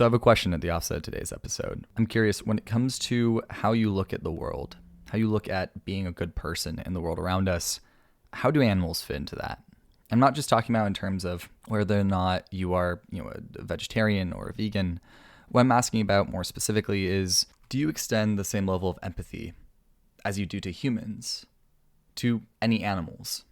So I have a question at the offset of today's episode. I'm curious, when it comes to how you look at the world, how you look at being a good person in the world around us, how do animals fit into that? I'm not just talking about in terms of whether or not you are, a vegetarian or a vegan. What I'm asking about more specifically is, do you extend the same level of empathy as you do to humans to any animals,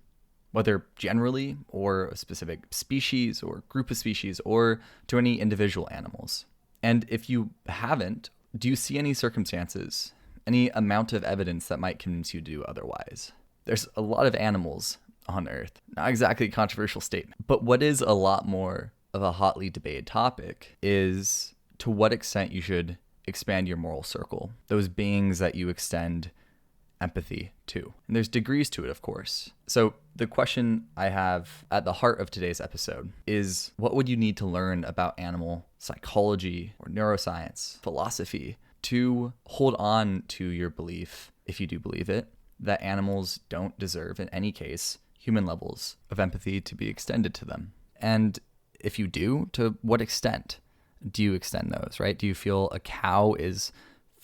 whether generally or a specific species or group of species or to any individual animals? And if you haven't, do you see any circumstances, any amount of evidence that might convince you to do otherwise? There's a lot of animals on Earth. Not exactly a controversial statement, but what is a lot more of a hotly debated topic is to what extent you should expand your moral circle, those beings that you extend empathy to. And there's degrees to it, of course. So the question I have at the heart of today's episode is, what would you need to learn about animal psychology or neuroscience, philosophy, to hold on to your belief, if you do believe it, that animals don't deserve, in any case, human levels of empathy to be extended to them? And if you do, to what extent do you extend those, right? Do you feel a cow is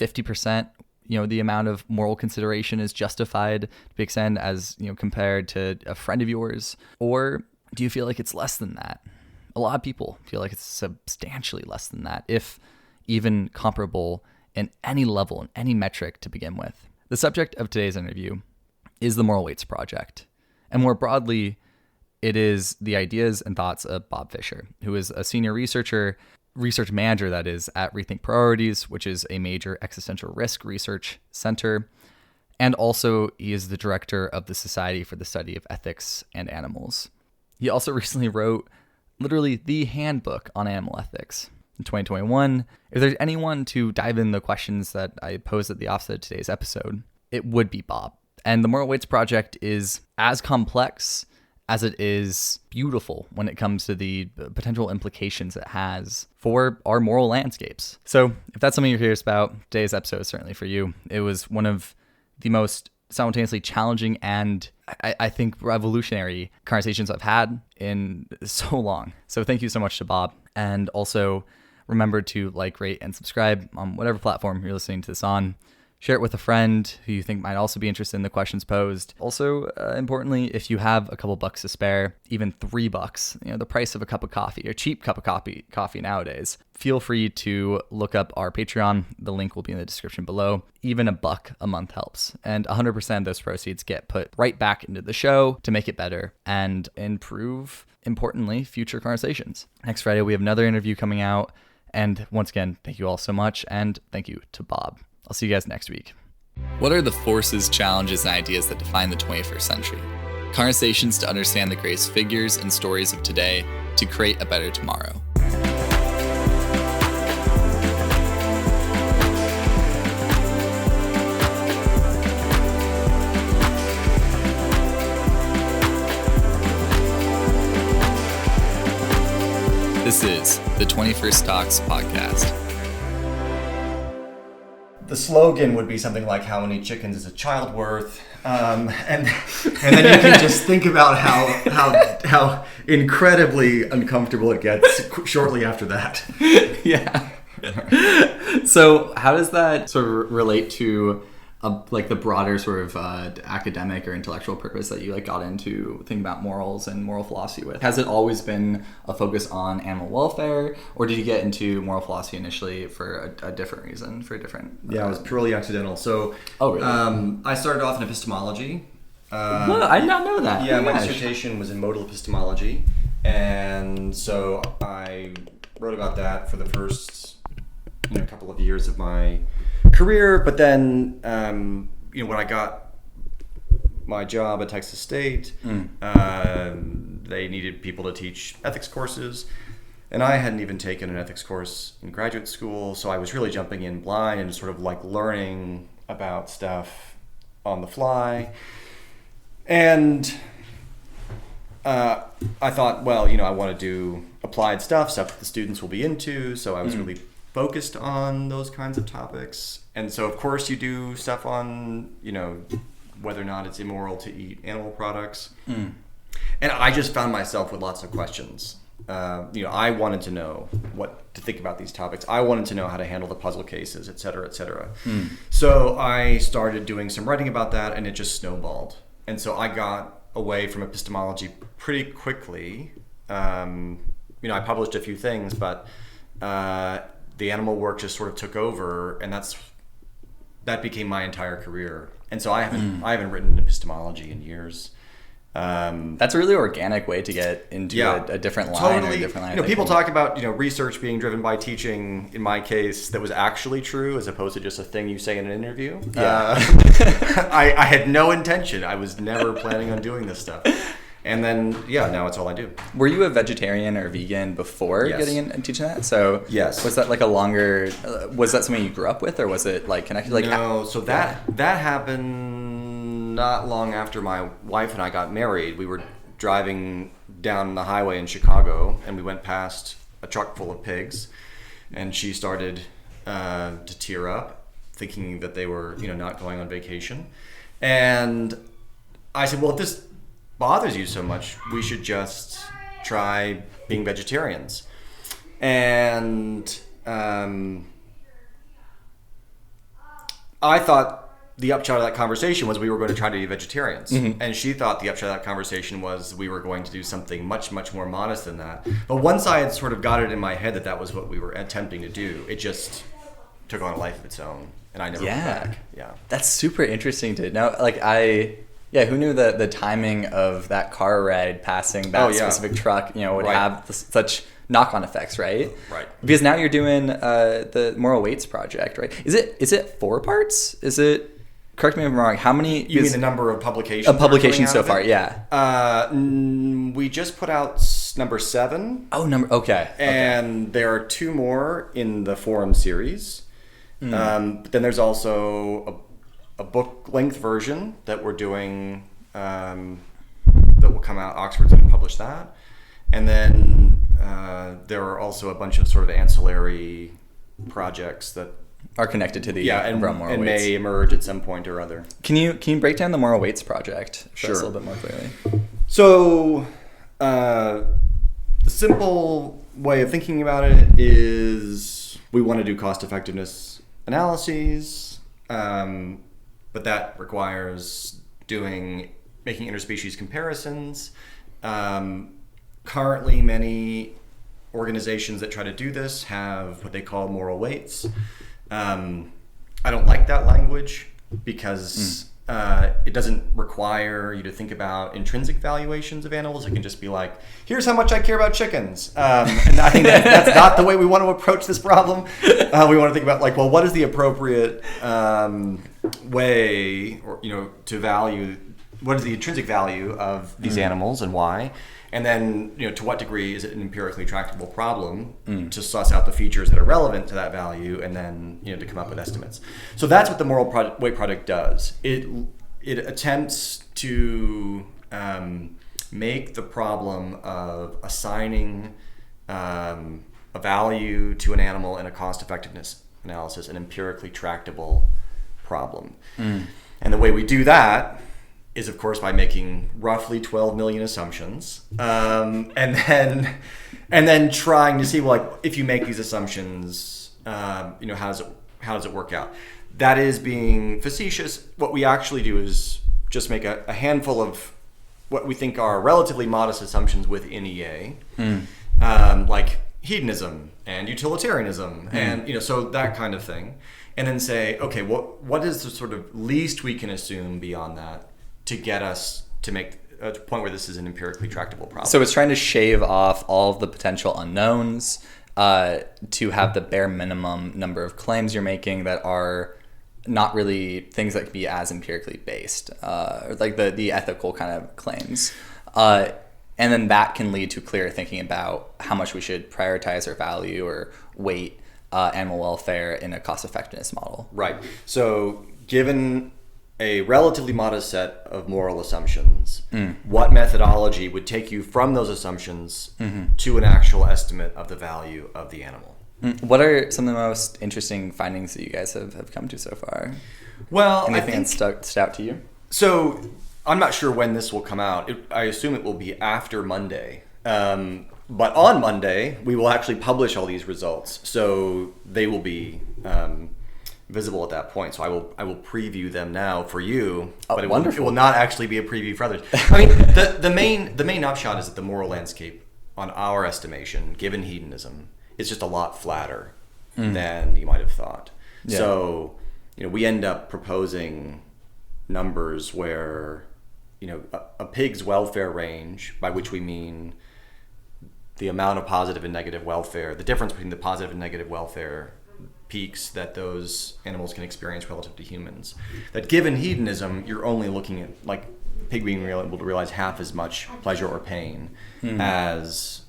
50%, the amount of moral consideration is justified to be extended as, compared to a friend of yours? Or do you feel like it's less than that? A lot of people feel like it's substantially less than that, if even comparable in any level, in any metric to begin with. The subject of today's interview is the Moral Weights Project. And more broadly, it is the ideas and thoughts of Bob Fischer, who is a senior research manager, that is, at Rethink Priorities, which is a major existential risk research center. And also, he is the director of the Society for the Study of Ethics and Animals. He also recently wrote literally the handbook on animal ethics in 2021. If there's anyone to dive in the questions that I posed at the offset of today's episode, it would be Bob. And the Moral Weights Project is as complex as it is beautiful when it comes to the potential implications it has for our moral landscapes. So if that's something you're curious about, today's episode is certainly for you. It was one of the most simultaneously challenging and I think revolutionary conversations I've had in so long. So thank you so much to Bob. And also remember to like, rate, and subscribe on whatever platform you're listening to this on. Share it with a friend who you think might also be interested in the questions posed. Also, importantly, if you have a couple bucks to spare, even $3, the price of a cup of coffee, a cheap cup of coffee nowadays, feel free to look up our Patreon. The link will be in the description below. Even $1 a month helps. And 100% of those proceeds get put right back into the show to make it better and improve, importantly, future conversations. Next Friday, we have another interview coming out. And once again, thank you all so much. And thank you to Bob. I'll see you guys next week. What are the forces, challenges, and ideas that define the 21st century? Conversations to understand the greatest figures and stories of today to create a better tomorrow. This is the 21st Talks podcast. The slogan would be something like, "How many chickens is a child worth?" And then you can just think about how incredibly uncomfortable it gets shortly after that. Yeah. So how does that sort of relate to like the broader sort of academic or intellectual purpose that you got into thinking about morals and moral philosophy with? Has it always been a focus on animal welfare, or did you get into moral philosophy initially for a different reason, for a different... Yeah, it was purely accidental. So oh, really? I started off in epistemology. No, I did not know that. Yeah, my dissertation was in modal epistemology, and so I wrote about that for the first couple of years of my career. But then when I got my job at Texas State, they needed people to teach ethics courses, and I hadn't even taken an ethics course in graduate school, so I was really jumping in blind and sort of learning about stuff on the fly. And I thought, well, I want to do applied stuff that the students will be into, so I was really focused on those kinds of topics. And so, of course, you do stuff on, whether or not it's immoral to eat animal products. And I just found myself with lots of questions I wanted to know what to think about these topics. I wanted to know how to handle the puzzle cases, et cetera, et cetera. So I started doing some writing about that, and it just snowballed. And so I got away from epistemology pretty quickly. I published a few things, but the animal work just sort of took over, and that became my entire career. And so I haven't written epistemology in years. That's a really organic way to get into a different line totally. or a different line. People talk about research being driven by teaching. In my case, that was actually true, as opposed to just a thing you say in an interview. Yeah. I had no intention. I was never planning on doing this stuff. And then, now it's all I do. Were you a vegetarian or vegan before getting in and teaching that? So yes. Was that like a longer? Was that something you grew up with, or was it like connected? Like no. So that happened not long after my wife and I got married. We were driving down the highway in Chicago, and we went past a truck full of pigs, and she started to tear up, thinking that they were not going on vacation, and I said, well, if this bothers you so much, we should just try being vegetarians. And I thought the upshot of that conversation was we were going to try to be vegetarians. Mm-hmm. And she thought the upshot of that conversation was we were going to do something much, much more modest than that. But once I had sort of got it in my head that was what we were attempting to do, it just took on a life of its own. And I never went back. Yeah. That's super interesting to know. Like who knew that the timing of that car ride passing that specific truck, would have such knock-on effects, right? Right. Because now you're doing the Moral Weights project, right? Is it 4 parts? Is it? Correct me if I'm wrong. How many? You mean the number of publications? Of publications so far, yeah. We just put out number 7. Oh, okay. And there are 2 more in the forum series. But then there's also a book-length version that we're doing that will come out. Oxford's going to publish that. And then there are also a bunch of sort of ancillary projects that are connected to the Moral Weights. And may emerge at some point or other. Can you break down the Moral Weights project for us Sure. a little bit more clearly? So the simple way of thinking about it is we want to do cost-effectiveness analyses, but that requires making interspecies comparisons. Currently, many organizations that try to do this have what they call moral weights. I don't like that language because it doesn't require you to think about intrinsic valuations of animals. It can just be like, here's how much I care about chickens. And I think that's not the way we want to approach this problem. We want to think about what is the appropriate way to value, what is the intrinsic value of these animals and why? And then, to what degree is it an empirically tractable problem to suss out the features that are relevant to that value, and then, to come up with estimates. So that's what the Moral Weight Project does. It attempts to make the problem of assigning a value to an animal in a cost-effectiveness analysis an empirically tractable problem. And the way we do that is, of course, by making roughly 12 million assumptions, and then trying to see, if you make these assumptions, how does it work out? That is being facetious. What we actually do is just make a handful of what we think are relatively modest assumptions within EA, like hedonism and utilitarianism, and so that kind of thing, and then say, okay, what is the sort of least we can assume beyond that to get us to make a point where this is an empirically tractable problem. So it's trying to shave off all of the potential unknowns to have the bare minimum number of claims you're making that are not really things that can be as empirically based, or like the ethical kind of claims. And then that can lead to clearer thinking about how much we should prioritize or value or weight animal welfare in a cost-effectiveness model. Right. So given a relatively modest set of moral assumptions, what methodology would take you from those assumptions to an actual estimate of the value of the animal? What are some of the most interesting findings that you guys have come to so far? Well, anything that stood out to you? So I'm not sure when this will come out. I assume it will be after Monday. But on Monday, we will actually publish all these results, so they will be visible at that point. So I will preview them now for you, but it will not actually be a preview for others. I mean, the main upshot is that the moral landscape, on our estimation, given hedonism, is just a lot flatter than you might have thought. Yeah. So, we end up proposing numbers where, a pig's welfare range, by which we mean the amount of positive and negative welfare, the difference between the positive and negative welfare peaks that those animals can experience relative to humans. That given hedonism, you're only looking at like a pig being able to realize half as much pleasure or pain as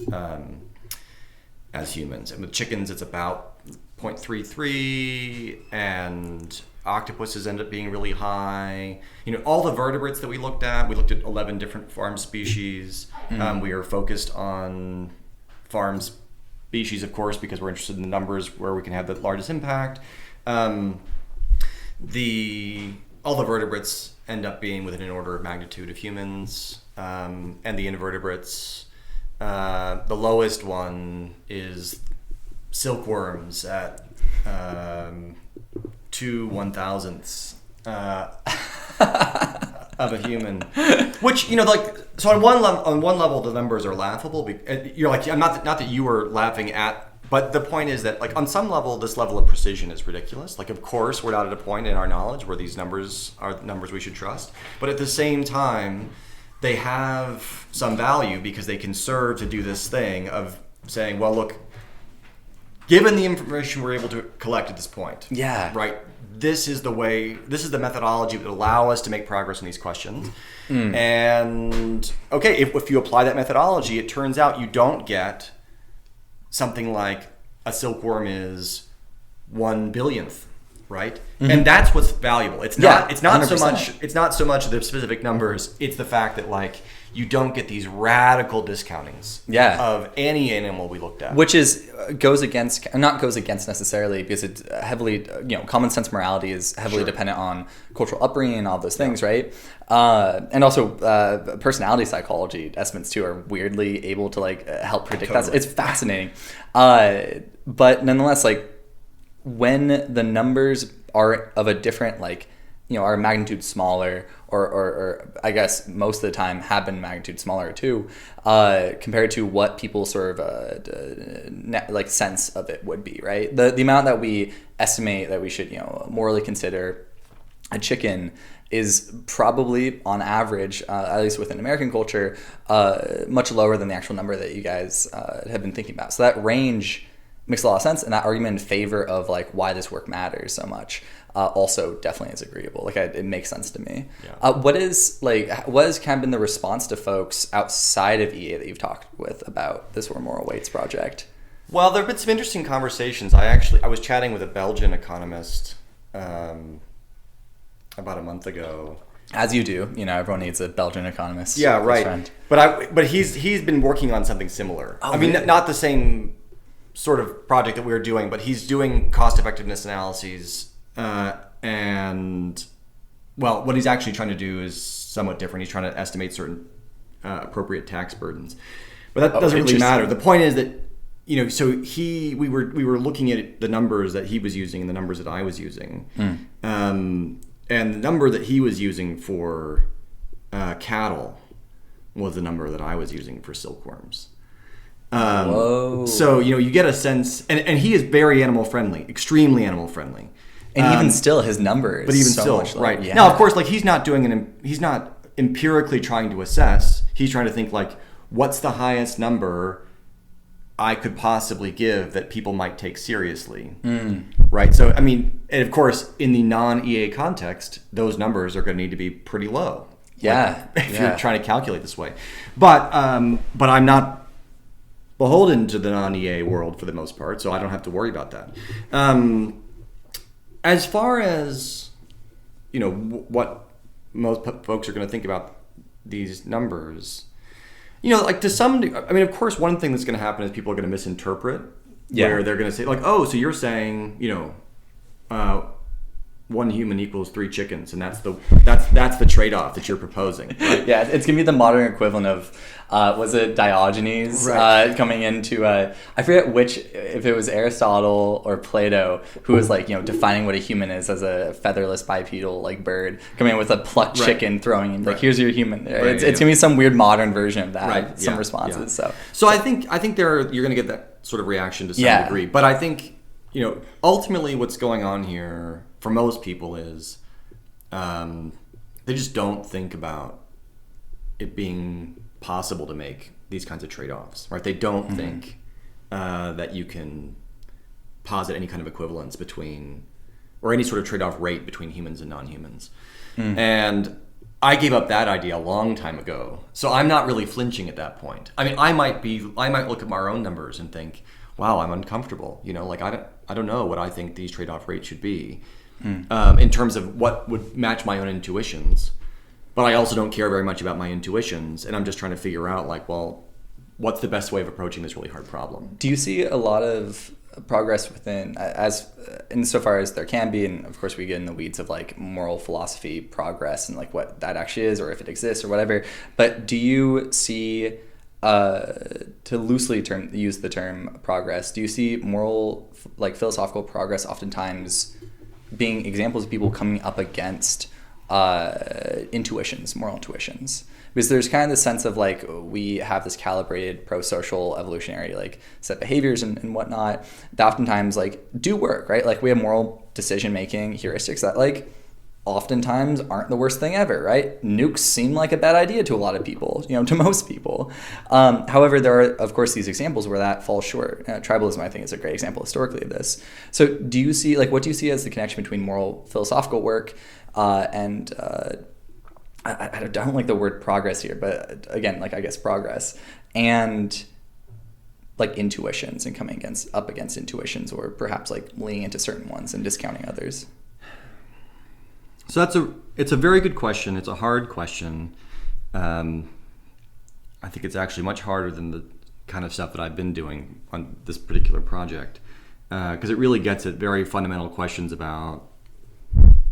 humans. And with chickens, it's about 0.33, and octopuses end up being really high. All the vertebrates that we looked at 11 different farm species. We are focused on farm species, of course, because we're interested in the numbers where we can have the largest impact. All the vertebrates end up being within an order of magnitude of humans, and the invertebrates. The lowest one is silkworms at 2 1,000ths of a human, which so on one level the numbers are laughable. You're like, not that you were laughing at, but the point is that on some level this level of precision is ridiculous. Of course we're not at a point in our knowledge where these numbers are numbers we should trust, but at the same time they have some value because they can serve to do this thing of saying, well, look, given the information we're able to collect at this point, right, this is the methodology that will allow us to make progress on these questions. And okay, if you apply that methodology, it turns out you don't get something like a silkworm is 1/1000th, right? And that's what's valuable. It's not 100%. so much the specific numbers, it's the fact that you don't get these radical discountings of any animal we looked at. Which goes against necessarily, because it's heavily, common sense morality is heavily dependent on cultural upbringing and all those things, right? And also personality psychology estimates too are weirdly able to help predict that. It's fascinating. But nonetheless, when the numbers are of a different, are magnitude smaller, or I guess most of the time have been magnitude smaller too, compared to what people sort of sense of it would be, right? The amount that we estimate that we should morally consider a chicken is probably on average, at least within American culture, much lower than the actual number that you guys have been thinking about. So that range makes a lot of sense, and that argument in favor of why this work matters so much also definitely is agreeable. It makes sense to me. What has kind of been the response to folks outside of EA that you've talked with about this Where Moral Waits project? Well, there have been some interesting conversations. I was chatting with a Belgian economist about a month ago. As you do, everyone needs a Belgian economist. Yeah, right. Friend. But he's been working on something similar. Oh, I mean, really? Not the same sort of project that we were doing, but he's doing cost effectiveness analyses, and what he's actually trying to do is somewhat different. He's trying to estimate certain appropriate tax burdens, but that doesn't really matter. The point is that so we were looking at the numbers that he was using and the numbers that I was using, and the number that he was using for cattle was the number that I was using for silkworms. So you get a sense, and he is very animal friendly, extremely animal friendly, and even still his numbers. But even so still, much right now, of course, he's not empirically trying to assess. He's trying to think what's the highest number I could possibly give that people might take seriously, right? So I mean, and of course, in the non-EA context, those numbers are going to need to be pretty low. If you're trying to calculate this way, but I'm not beholden to the non-EA world for the most part, so I don't have to worry about that. As far as what most folks are going to think about these numbers, to some degree, I mean, of course, one thing that's going to happen is people are going to misinterpret, where they're going to say so you're saying one human equals 3 chickens, and that's the trade-off that you're proposing. Right? Yeah, it's gonna be the modern equivalent of was it Diogenes Right. coming into I forget which, if it was Aristotle or Plato, who was like, defining what a human is as a featherless bipedal like bird, coming in with a plucked Right. chicken, throwing in like, Right. here's your human. Right, It's gonna be some weird modern version of that. Right. Some Yeah. responses. Yeah. So So I think you're going to get that sort of reaction to some Yeah. degree, but I think ultimately what's going on here for most people is they just don't think about it being possible to make these kinds of trade-offs, right? They don't think that you can posit any kind of equivalence between, or any sort of trade-off rate between humans and non-humans. And I gave up that idea a long time ago, so I'm not really flinching at that point. I mean, I might look at my own numbers and think, wow, I'm uncomfortable. Like I don't know what I think these trade-off rates should be in terms of what would match my own intuitions. But I also don't care very much about my intuitions, and I'm just trying to figure out, like, well, what's the best way of approaching this really hard problem? do you see a lot of progress within, as insofar as there can be, and of course we get in the weeds of like moral philosophy progress and like what that actually is, or if it exists or whatever, but do you see, to loosely use the term progress, do you see moral, like philosophical progress oftentimes being examples of people coming up against intuitions, moral intuitions? Because there's kind of this sense of like, we have this calibrated pro-social evolutionary like set behaviors and whatnot that oftentimes like do work, right? Like we have moral decision making heuristics that like oftentimes aren't the worst thing ever, right? Nukes seem like a bad idea to a lot of people, to most people. However, there are, of course, these examples where that falls short. Tribalism, I think, is a great example historically of this. So do you see, like, what do you see as the connection between moral philosophical work and I don't like the word progress here, but again, like I guess progress and like intuitions and coming up against intuitions, or perhaps like leaning into certain ones and discounting others? So it's a very good question. It's a hard question. I think it's actually much harder than the kind of stuff that I've been doing on this particular project, because it really gets at very fundamental questions about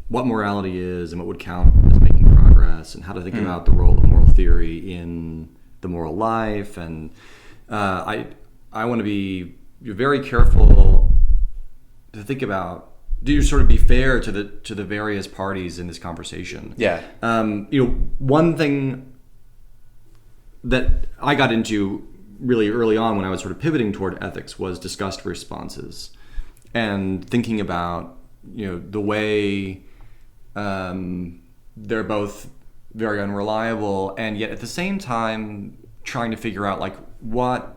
what morality is and what would count as making progress, and how to think about the role of moral theory in the moral life. And I want to be very careful to think about, do you sort of be fair to the various parties in this conversation? Yeah. One thing that I got into really early on when I was sort of pivoting toward ethics was disgust responses, and thinking about the way they're both very unreliable, and yet at the same time trying to figure out like what,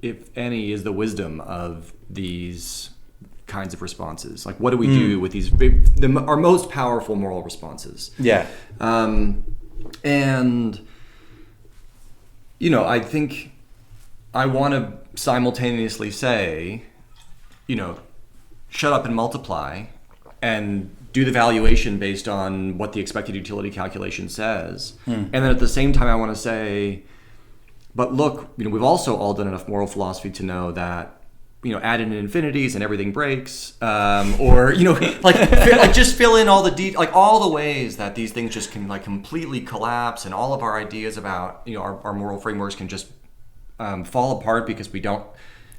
if any, is the wisdom of these kinds of responses. Like, what do we do with these our most powerful moral responses? Yeah. And I think I want to simultaneously say, shut up and multiply, and do the valuation based on what the expected utility calculation says. And then at the same time, I want to say, but look, we've also all done enough moral philosophy to know that, add in infinities and everything breaks, or just fill in all the all the ways that these things just can like completely collapse, and all of our ideas about our moral frameworks can just fall apart because we don't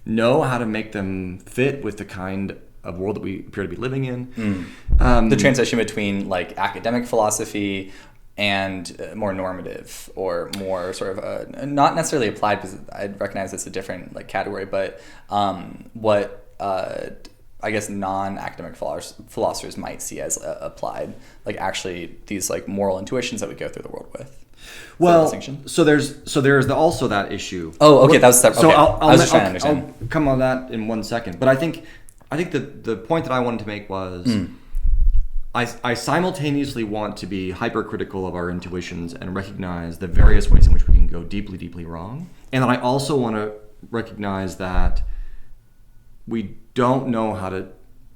know how to make them fit with the kind of world that we appear to be living in. The transition between like academic philosophy and more normative, or more sort of not necessarily applied, because I recognize it's a different like category, but what I guess non-academic philosophers might see as applied, like actually these like moral intuitions that we go through the world with. Well, so there's also that issue. Oh, okay, that was okay. So I was just trying to understand. I'll come on that in 1 second, but I think the point that I wanted to make was, I simultaneously want to be hypercritical of our intuitions and recognize the various ways in which we can go deeply, deeply wrong. And then I also want to recognize that we don't know how to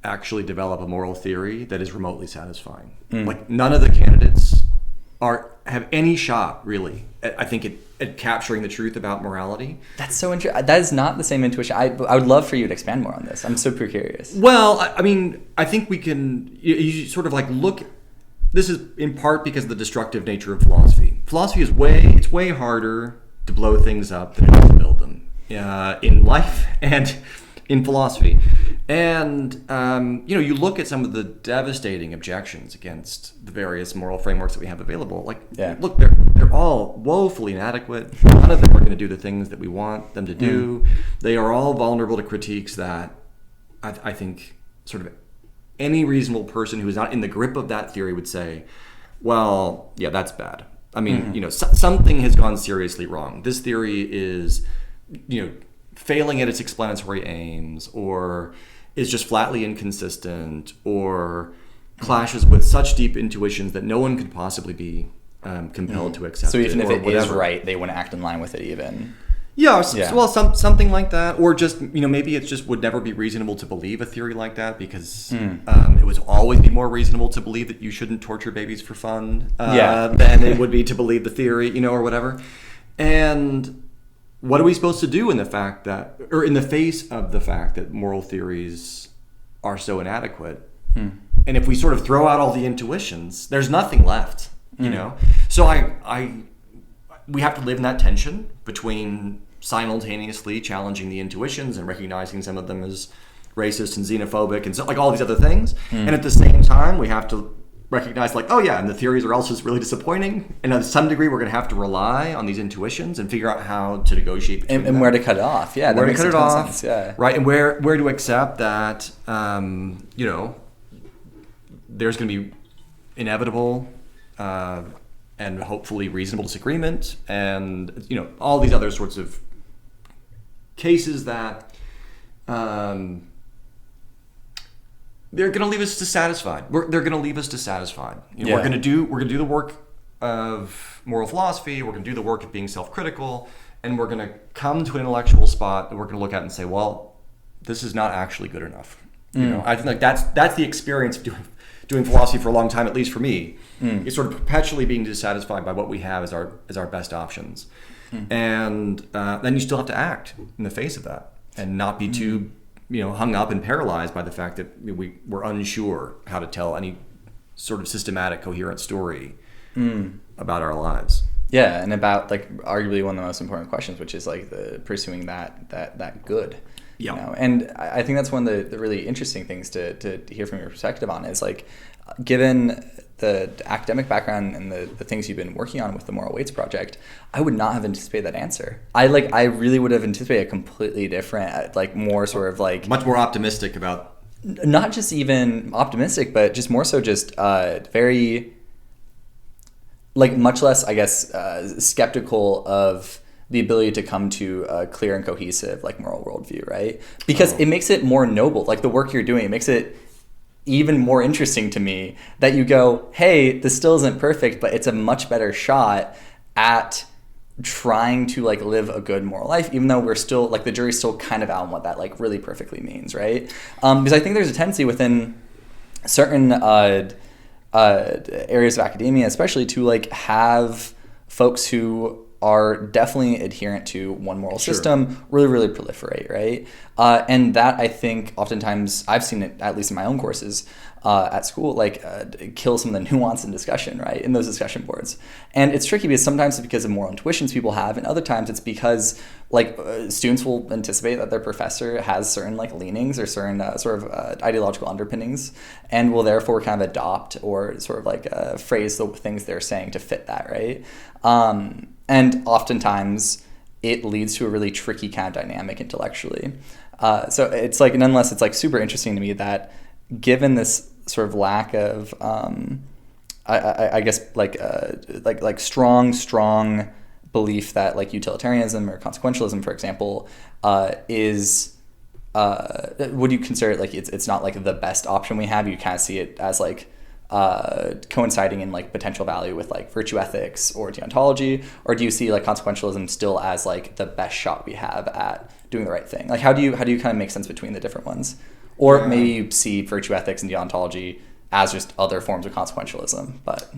actually develop a moral theory that is remotely satisfying. Like, none of the candidates are have any shot, really, I think, at capturing the truth about morality. That's so interesting. That is not the same intuition. I would love for you to expand more on this. I'm super curious. Well, I mean, I think we can, you sort of like look, this is in part because of the destructive nature of philosophy. Philosophy is way harder to blow things up than it is to build them, in life and in philosophy. And, you look at some of the devastating objections against the various moral frameworks that we have available. Like, look, they're all woefully inadequate. None of them are going to do the things that we want them to do. They are all vulnerable to critiques that I think sort of any reasonable person who is not in the grip of that theory would say, well, yeah, that's bad. I mean, something has gone seriously wrong. This theory is, failing at its explanatory aims, or is just flatly inconsistent, or clashes with such deep intuitions that no one could possibly be compelled to accept. So even if it is right, they wouldn't act in line with it even. Yeah, well, something like that, or just maybe it just would never be reasonable to believe a theory like that because it would always be more reasonable to believe that you shouldn't torture babies for fun than it would be to believe the theory, or whatever. And what are we supposed to do in the face of the fact that moral theories are so inadequate? And if we sort of throw out all the intuitions, there's nothing left, So we have to live in that tension between simultaneously challenging the intuitions and recognizing some of them as racist and xenophobic and so, like all these other things. And at the same time, we have to recognize, like, oh yeah, and the theories are also just really disappointing. And to some degree, we're going to have to rely on these intuitions and figure out how to negotiate between them. And where to cut it off. Yeah, where to cut it off. Sense. Yeah. Right, and where to accept that, there's going to be inevitable and hopefully reasonable disagreement, and all these other sorts of cases that they're going to leave us dissatisfied. They're going to leave us dissatisfied. We're going to do the work of moral philosophy. We're going to do the work of being self-critical, and we're going to come to an intellectual spot that we're going to look at and say, well, this is not actually good enough. I think like that's the experience of doing philosophy for a long time, at least for me. It's sort of perpetually being dissatisfied by what we have as our best options, and then you still have to act in the face of that and not be too hung up and paralyzed by the fact that we're unsure how to tell any sort of systematic, coherent story about our lives. Yeah, and about like arguably one of the most important questions, which is like the pursuing that good. Yeah. And I think that's one of the really interesting things to hear from your perspective on is like, given the academic background and the things you've been working on with the Moral Weights Project, I would not have anticipated that answer. I really would have anticipated a completely different, like more sort of like much more optimistic about, not just even optimistic, but just more so just very like much less, I guess, skeptical of the ability to come to a clear and cohesive like moral worldview, right? Because it makes it more noble. Like the work you're doing, it makes it even more interesting to me that you go, hey, this still isn't perfect, but it's a much better shot at trying to like live a good moral life, even though we're still like the jury's still kind of out on what that like really perfectly means, right? Because I think there's a tendency within certain areas of academia, especially to like have folks who are definitely adherent to one moral system really, really proliferate, right? And that I think oftentimes I've seen it, at least in my own courses at school, like kill some of the nuance and discussion, right, in those discussion boards. And it's tricky because sometimes it's because of moral intuitions people have, and other times it's because like students will anticipate that their professor has certain like leanings or certain sort of ideological underpinnings, and will therefore kind of adopt or sort of like phrase the things they're saying to fit that, right? And oftentimes it leads to a really tricky kind of dynamic intellectually. So it's like, nonetheless, it's like super interesting to me that given this sort of lack of, I guess like strong belief that like utilitarianism or consequentialism, for example, is, would you consider it like it's not like the best option we have? You kind of see it as like coinciding in like potential value with like virtue ethics or deontology, or do you see like consequentialism still as like the best shot we have at doing the right thing? Like how do you kind of make sense between the different ones, or maybe you see virtue ethics and deontology as just other forms of consequentialism? But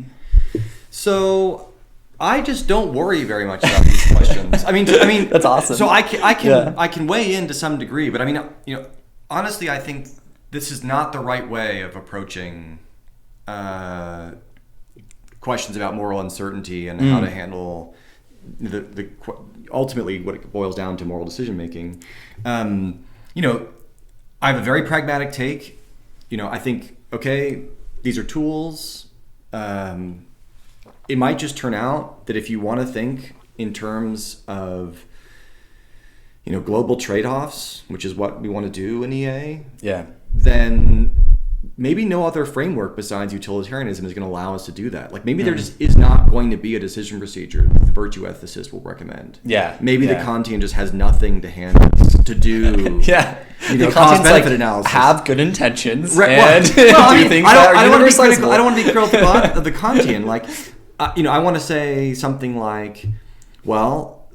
so I just don't worry very much about these questions. I mean, That's awesome. So I can Yeah. I can weigh in to some degree, but I mean, honestly, I think this is not the right way of approaching questions about moral uncertainty and how to handle the ultimately what it boils down to moral decision making. I have a very pragmatic take. I think, okay, these are tools. It might just turn out that if you want to think in terms of, global trade-offs, which is what we want to do in EA, then maybe no other framework besides utilitarianism is going to allow us to do that. Like maybe there just is not going to be a decision procedure that the virtue ethicist will recommend. Yeah. Maybe the Kantian just has nothing to hand us to do. The cost-benefit analysis. Have good intentions Right. and do things that are universalizable. I don't want to be critical of the Kantian. Like, I want to say something like, well,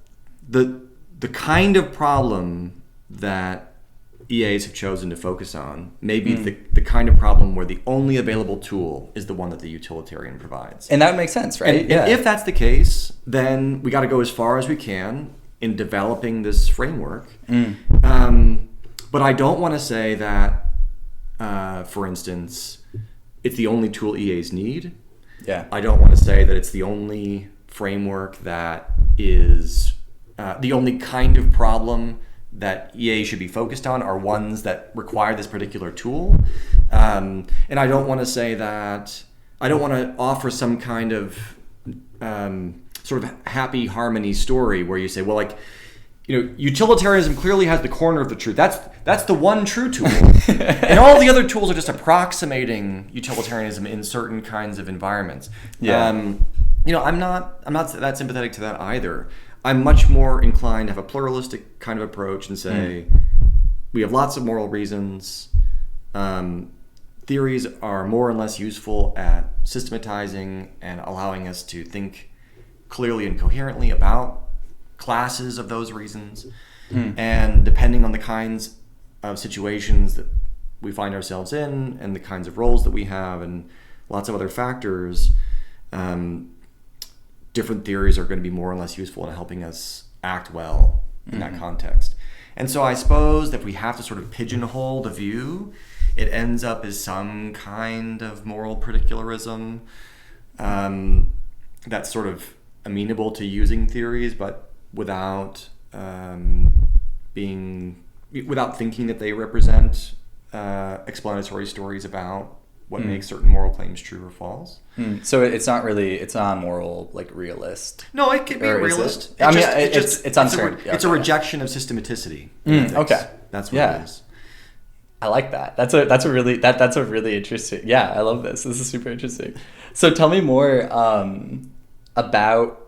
the kind of problem that EAs have chosen to focus on may be the kind of problem where the only available tool is the one that the utilitarian provides. And that makes sense, right? And if that's the case, then we got to go as far as we can in developing this framework. But I don't want to say that, for instance, it's the only tool EAs need. Yeah. I don't want to say that it's the only framework that is the only kind of problem that EA should be focused on are ones that require this particular tool. And I don't want to say that, I don't want to offer some kind of sort of happy harmony story where you say, well, like, utilitarianism clearly has the corner of the truth. That's the one true tool. And all the other tools are just approximating utilitarianism in certain kinds of environments. Yeah. I'm not that sympathetic to that either. I'm much more inclined to have a pluralistic kind of approach and say we have lots of moral reasons. Theories are more and less useful at systematizing and allowing us to think clearly and coherently about classes of those reasons. And depending on the kinds of situations that we find ourselves in and the kinds of roles that we have and lots of other factors, different theories are going to be more and less useful in helping us act well in that context. And so I suppose that if we have to sort of pigeonhole the view, it ends up as some kind of moral particularism that's sort of amenable to using theories, but without thinking that they represent explanatory stories about what makes certain moral claims true or false. So it's not a moral, like, realist. No, it can be a Or is realist. it? It's uncertain. It's a rejection of systematicity. Okay. That's what it is. I like that. That's a really interesting. Yeah, I love this. This is super interesting. So tell me more about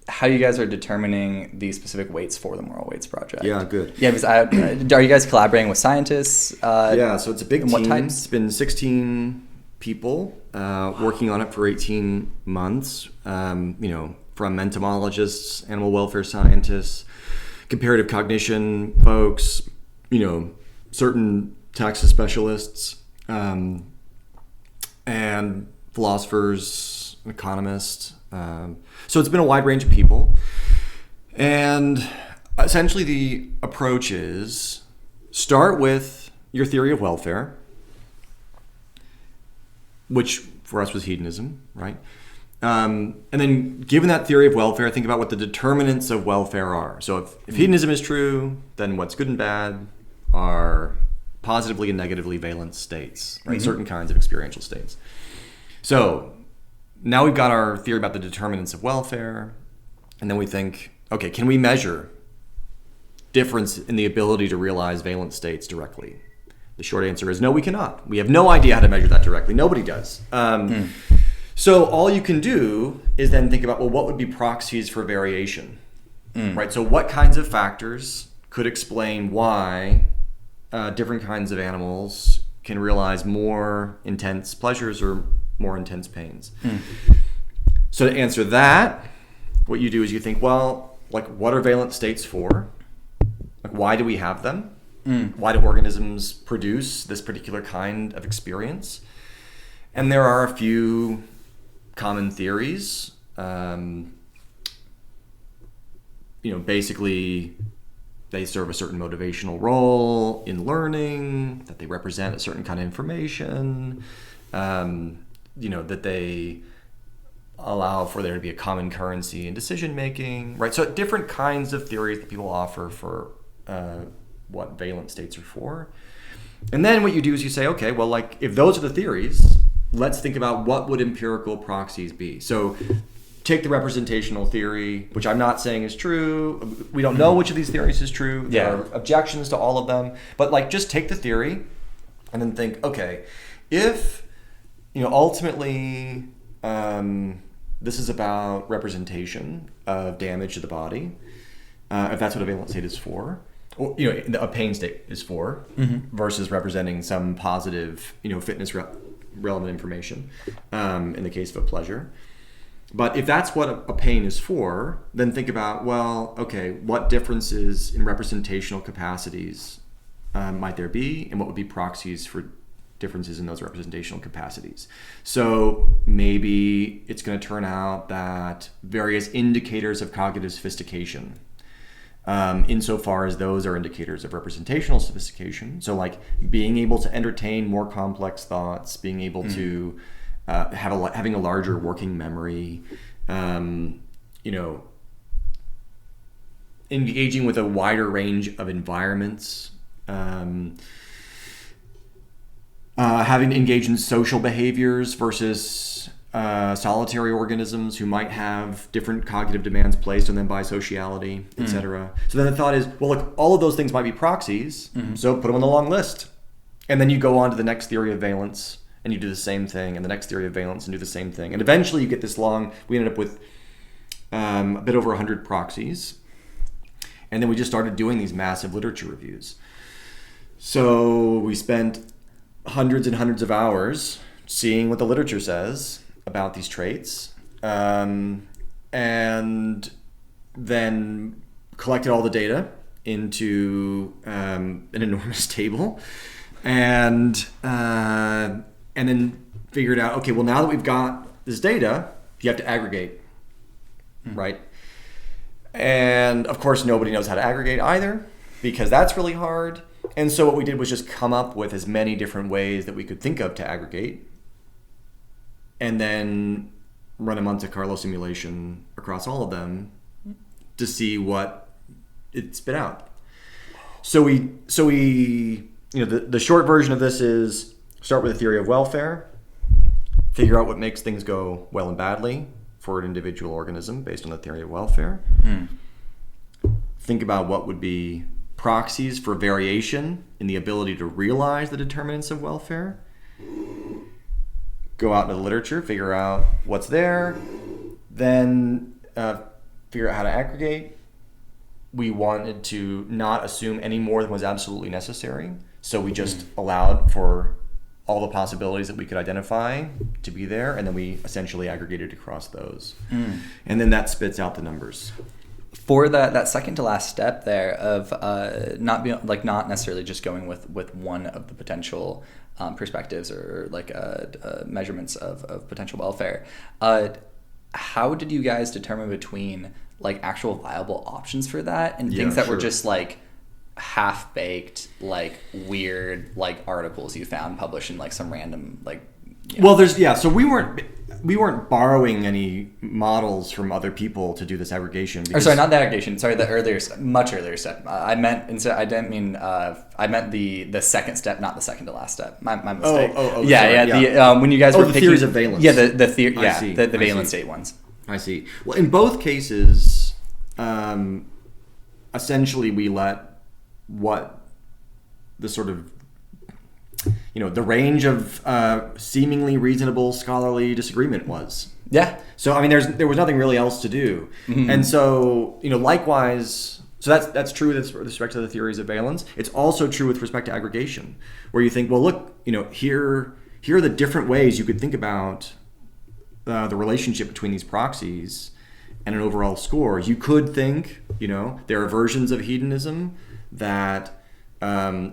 how you guys are determining the specific weights for the Moral Weights Project. Yeah, good. Yeah, because are you guys collaborating with scientists? So it's a big team. What types? It's been 16 people working on it for 18 months. From entomologists, animal welfare scientists, comparative cognition folks, certain taxa specialists, and philosophers, economists. So it's been a wide range of people. And essentially the approach is start with your theory of welfare, which for us was hedonism, right? And then given that theory of welfare, think about what the determinants of welfare are. So if hedonism is true, then what's good and bad are positively and negatively valent states, right? Certain kinds of experiential states. So now we've got our theory about the determinants of welfare, and then we think, okay, can we measure difference in the ability to realize valent states directly? The short answer is no, we cannot. We have no idea how to measure that directly. Nobody does. So all you can do is then think about, well, what would be proxies for variation, right? So what kinds of factors could explain why different kinds of animals can realize more intense pleasures or more intense pains? So to answer that, what you do is you think, well, like, what are valent states for? Like, why do we have them? Why do organisms produce this particular kind of experience? And there are a few common theories. basically they serve a certain motivational role in learning, that they represent a certain kind of information, that they allow for there to be a common currency in decision making, right? So different kinds of theories that people offer for what valence states are for. And then what you do is you say, okay, well, like if those are the theories, let's think about what would empirical proxies be. So take the representational theory, which I'm not saying is true. We don't know which of these theories is true. There are objections to all of them. But like just take the theory and then think, okay, if ultimately this is about representation of damage to the body, if that's what a valence state is for, or a pain state is for, versus representing some positive fitness relevant information in the case of a pleasure. But if that's what a pain is for, then think about, well, okay, what differences in representational capacities might there be, and what would be proxies for differences in those representational capacities? So maybe it's going to turn out that various indicators of cognitive sophistication, insofar as those are indicators of representational sophistication, so like being able to entertain more complex thoughts, being able to having a larger working memory, engaging with a wider range of environments, having to engage in social behaviors versus solitary organisms who might have different cognitive demands placed on them by sociality, etc. So then the thought is, well, look, all of those things might be proxies, so put them on the long list. And then you go on to the next theory of valence, and you do the same thing, and the next theory of valence, and do the same thing. And eventually you get this long, we ended up with a bit over 100 proxies. And then we just started doing these massive literature reviews. So we spent hundreds and hundreds of hours seeing what the literature says about these traits, and then collected all the data into an enormous table, and then figured out, okay, well, now that we've got this data, you have to aggregate, right? And of course, nobody knows how to aggregate either, because that's really hard. And so what we did was just come up with as many different ways that we could think of to aggregate, and then run a Monte Carlo simulation across all of them to see what it spit out. So we the short version of this is start with a theory of welfare, figure out what makes things go well and badly for an individual organism based on the theory of welfare. Think about what would be proxies for variation in the ability to realize the determinants of welfare. Go out into the literature, figure out what's there, then figure out how to aggregate. We wanted to not assume any more than was absolutely necessary, so we just allowed for all the possibilities that we could identify to be there, and then we essentially aggregated across those. And then that spits out the numbers. For that second to last step there of not necessarily just going with one of the potential perspectives or measurements of potential welfare, how did you guys determine between like actual viable options for that and things that were just like half-baked, like weird like articles you found published in like some random Well, so we weren't borrowing any models from other people to do this aggregation. Or sorry, not the aggregation. Sorry, the much earlier step. I meant the second step, not the second to last step. My mistake. When you guys were picking theories of valence. Yeah, the valence state ones. I see. Well, in both cases, essentially we let what the sort of the range of seemingly reasonable scholarly disagreement was. Yeah. So I mean, there was nothing really else to do, and so likewise. So that's true with respect to the theories of valence. It's also true with respect to aggregation, where you think, well, look, here are the different ways you could think about the relationship between these proxies and an overall score. You could think, there are versions of hedonism that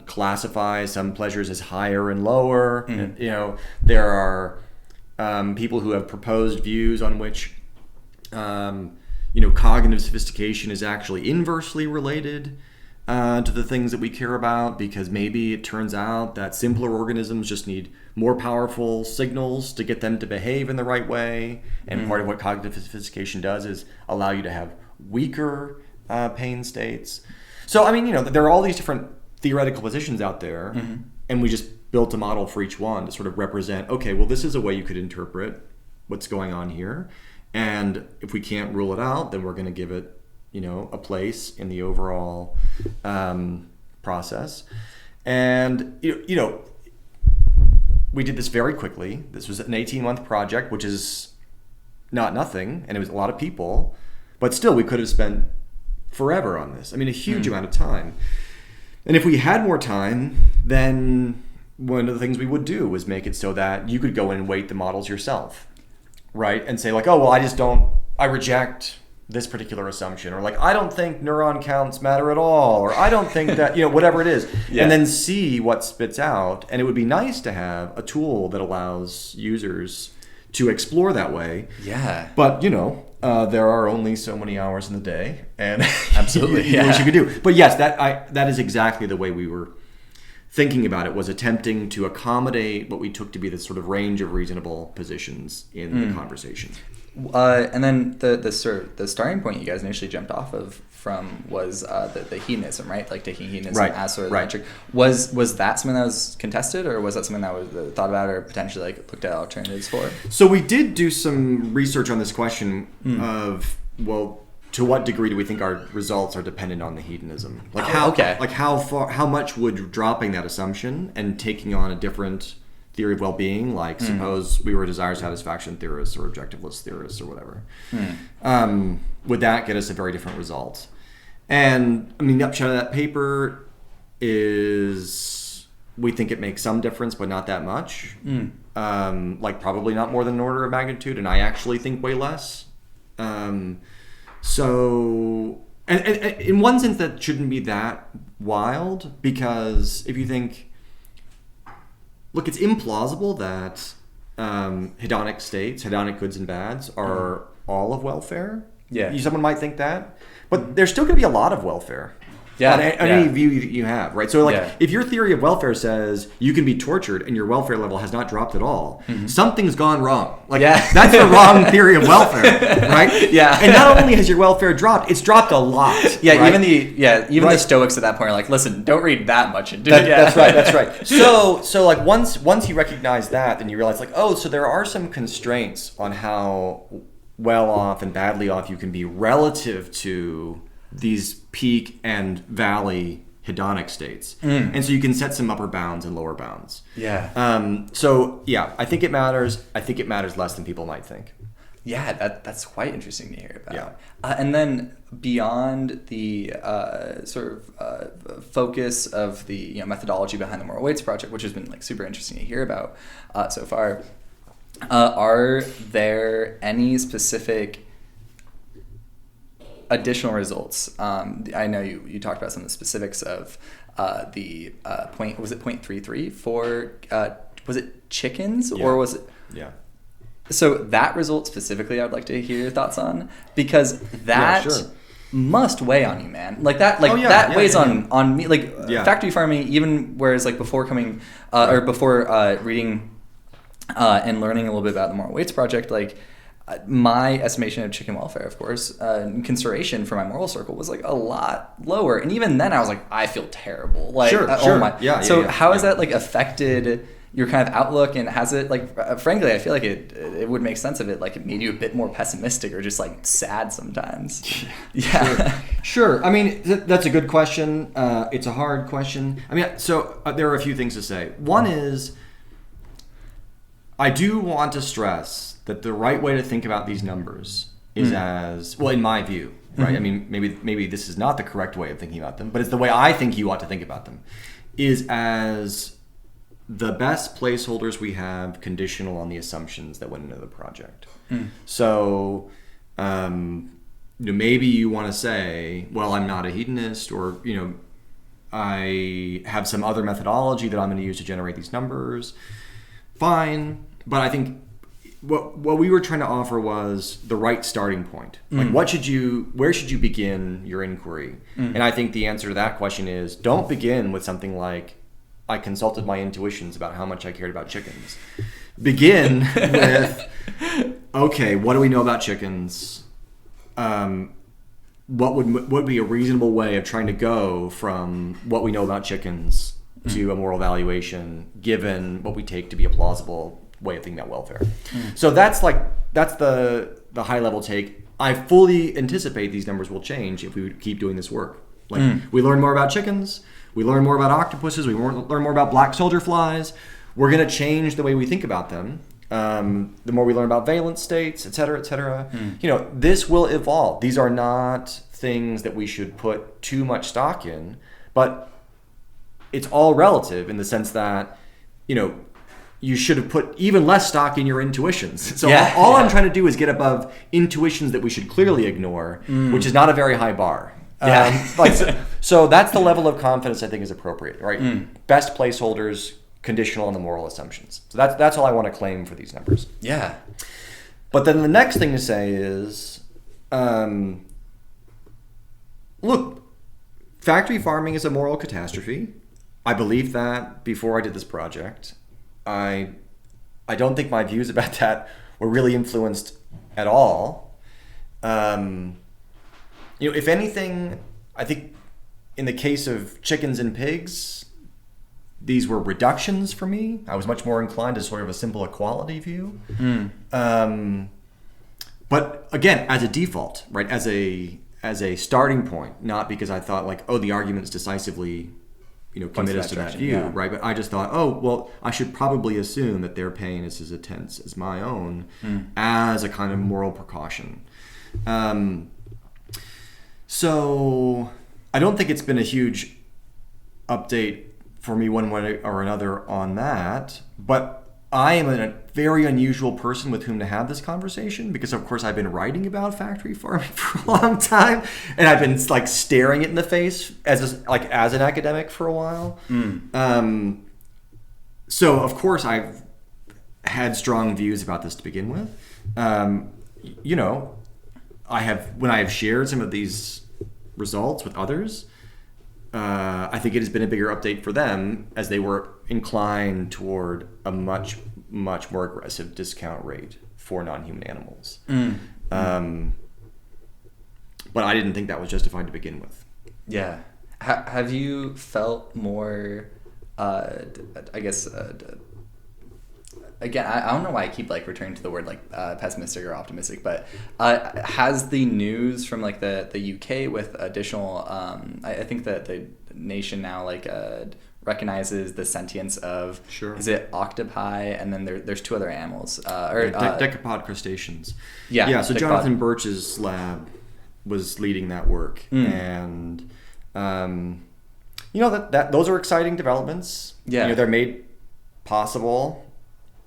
classify some pleasures as higher and lower. And, there are people who have proposed views on which cognitive sophistication is actually inversely related to the things that we care about, because maybe it turns out that simpler organisms just need more powerful signals to get them to behave in the right way. And part of what cognitive sophistication does is allow you to have weaker pain states. So, there are all these different theoretical positions out there, and we just built a model for each one to sort of represent, okay, well, this is a way you could interpret what's going on here. And if we can't rule it out, then we're going to give it, a place in the overall process. And, we did this very quickly. This was an 18-month project, which is not nothing, and it was a lot of people. But still, we could have spent forever on this. A huge amount of time. And if we had more time, then one of the things we would do was make it so that you could go in and weight the models yourself, right? And say like, oh, well, I reject this particular assumption, or like, I don't think neuron counts matter at all, or I don't think that, whatever it is, and then see what spits out. And it would be nice to have a tool that allows users to explore that way. Yeah. But, there are only so many hours in the day, and absolutely, what you could do. But yes, that is exactly the way we were thinking about it, was attempting to accommodate what we took to be the sort of range of reasonable positions in the conversation. And then the starting point you guys initially jumped off of from was the hedonism, right? Like taking hedonism as sort of the metric. Was that something that was contested, or was that something that was thought about or potentially like looked at alternatives for? So we did do some research on this question of, well, to what degree do we think our results are dependent on the hedonism? Like how much would dropping that assumption and taking on a different theory of well-being, like suppose we were desire satisfaction theorists or objectiveless theorists or whatever, would that get us a very different result? And the upshot of that paper is we think it makes some difference, but not that much. Like probably not more than an order of magnitude, and I actually think way less. So, and in one sense that shouldn't be that wild, because if you think, look, it's implausible that hedonic states, hedonic goods and bads, are all of welfare. Yeah. Someone might think that. But there's still going to be a lot of welfare. On any view that you have, right? So, if your theory of welfare says you can be tortured and your welfare level has not dropped at all, something's gone wrong. That's the wrong theory of welfare, right? Yeah. And not only has your welfare dropped, it's dropped a lot. Yeah, right? even the Stoics at that point are like, listen, don't read that much into it. That's right. So like once you recognize that, then you realize like, oh, so there are some constraints on how well off and badly off you can be relative to these peak and valley hedonic states. And so you can set some upper bounds and lower bounds. I think it matters. I think it matters less than people might think. Yeah, that's quite interesting to hear about. And then beyond the focus of the methodology behind the Moral Weights Project, which has been like super interesting to hear about so far, are there any specific additional results? I know you talked about some of the specifics of the point. Was it 0.33 for was it chickens or was it? Yeah. So that result specifically, I'd like to hear your thoughts on, because that must weigh on you, man. That weighs on me. Factory farming, even whereas before coming before reading and learning a little bit about the Moral Weights Project, my estimation of chicken welfare, of course, in consideration for my moral circle was a lot lower. And even then I was like, I feel terrible. How has that affected your kind of outlook, and has it frankly, I feel like it would make sense of it, it made you a bit more pessimistic or just sad sometimes. Sure. That's a good question. It's a hard question. There are a few things to say. One is, I do want to stress that the right way to think about these numbers is as, well, in my view, right? Maybe this is not the correct way of thinking about them, but it's the way I think you ought to think about them, is as the best placeholders we have conditional on the assumptions that went into the project. So, maybe you want to say, well, I'm not a hedonist, or, I have some other methodology that I'm going to use to generate these numbers. Fine. But I think what we were trying to offer was the right starting point. Like, where should you begin your inquiry? And I think the answer to that question is, don't begin with something like, I consulted my intuitions about how much I cared about chickens. Begin with, okay, what do we know about chickens? What would be a reasonable way of trying to go from what we know about chickens to a moral valuation, given what we take to be a plausible way of thinking about welfare. So that's the high level take. I fully anticipate these numbers will change if we keep doing this work. We learn more about chickens, we learn more about octopuses, we learn more about black soldier flies. We're going to change the way we think about them. The more we learn about valence states, et cetera, et cetera. This will evolve. These are not things that we should put too much stock in, but it's all relative in the sense that, you should have put even less stock in your intuitions. So all I'm trying to do is get above intuitions that we should clearly ignore, which is not a very high bar. So that's the level of confidence I think is appropriate, right? Best placeholders, conditional on the moral assumptions. So that's all I want to claim for these numbers. Yeah. But then the next thing to say is, look, factory farming is a moral catastrophe. I believed that before I did this project. I don't think my views about that were really influenced at all. If anything, I think in the case of chickens and pigs, these were reductions for me. I was much more inclined to sort of a simple equality view. But again, as a default, right? As a starting point, not because I thought the argument's decisively committed us to that view, right? But I just thought, I should probably assume that their pain is as intense as my own as a kind of moral precaution. So I don't think it's been a huge update for me one way or another on that, but I am a very unusual person with whom to have this conversation because, of course, I've been writing about factory farming for a long time, and I've been staring it in the face as an academic for a while. So, of course, I've had strong views about this to begin with. When I have shared some of these results with others, I think it has been a bigger update for them as they were inclined toward a much, much more aggressive discount rate for non-human animals. But I didn't think that was justified to begin with. Yeah. Have you felt more, again, I don't know why I keep returning to the word pessimistic or optimistic, but has the news from the UK with additional, I think that the nation now recognizes the sentience of, is it octopi, and then there's two other animals, decapod crustaceans. So decapod. Jonathan Birch's lab was leading that work, and that those are exciting developments. They're made possible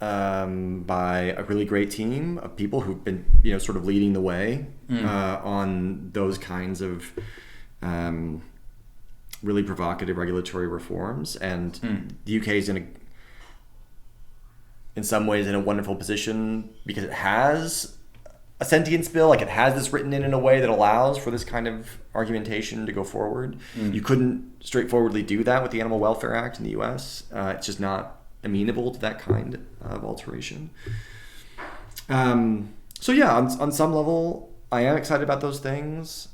by a really great team of people who've been sort of leading the way on those kinds of really provocative regulatory reforms, and the UK is in some ways in a wonderful position because it has a sentience bill, it has this written in a way that allows for this kind of argumentation to go forward. You couldn't straightforwardly do that with the Animal Welfare Act in the US. It's just not amenable to that kind of alteration. On some level, I am excited about those things.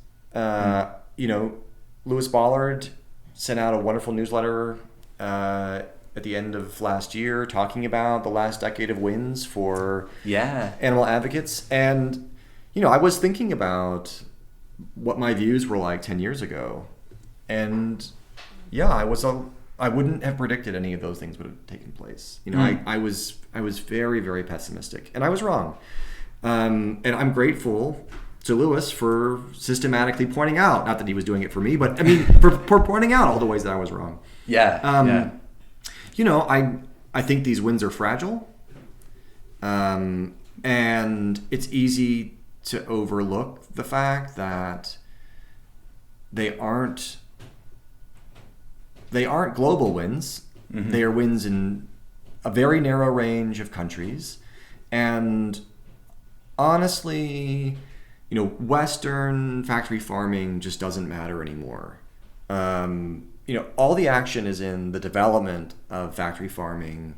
Lewis Bollard sent out a wonderful newsletter at the end of last year talking about the last decade of wins for animal advocates. And, I was thinking about what my views were like 10 years ago. And I wouldn't have predicted any of those things would have taken place. I was very, very pessimistic, and I was wrong. And I'm grateful to Lewis for systematically pointing out, not that he was doing it for me, but for pointing out all the ways that I was wrong. I think these wins are fragile, and it's easy to overlook the fact that they aren't global wins. They are wins in a very narrow range of countries, And honestly, Western factory farming just doesn't matter anymore. All the action is in the development of factory farming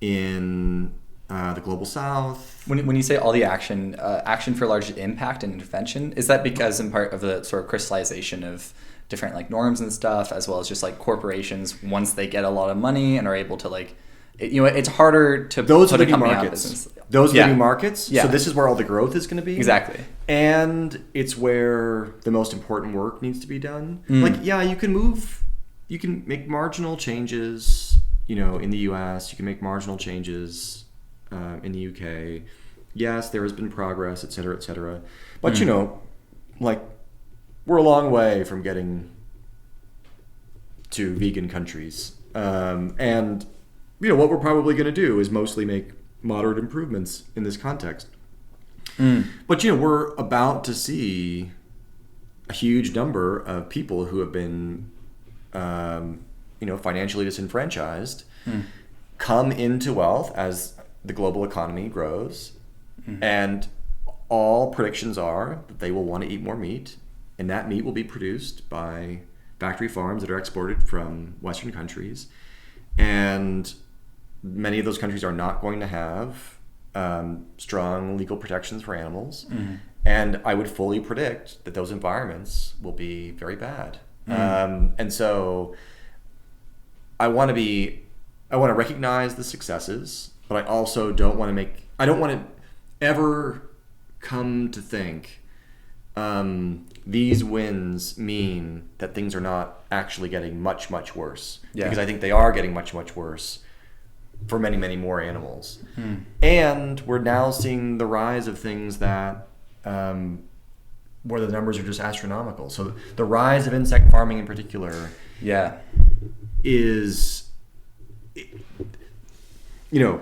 in the global south. When you say all the action, action for large impact and intervention, is that because in part of the sort of crystallization of different like norms and stuff, as well as just like corporations, once they get a lot of money and are able to like, it's harder to those are put the a new company out of markets. business. Those are Yeah. the new markets. Yeah. So this is where all the growth is going to be. Exactly. And it's where the most important work needs to be done. You can make marginal changes, in the US, you can make marginal changes in the UK. Yes, there has been progress, et cetera, et cetera. But, we're a long way from getting to vegan countries. And, what we're probably going to do is mostly make moderate improvements in this context. But, we're about to see a huge number of people who have been, financially disenfranchised come into wealth as the global economy grows. And all predictions are that they will want to eat more meat, and that meat will be produced by factory farms that are exported from Western countries. And many of those countries are not going to have strong legal protections for animals. And I would fully predict that those environments will be very bad. And so I want to recognize the successes, but I also don't want to ever come to think these wins mean that things are not actually getting much, much worse. Yeah. Because I think they are getting much, much worse for many, many more animals. And we're now seeing the rise of things that where the numbers are just astronomical. So the rise of insect farming in particular is, the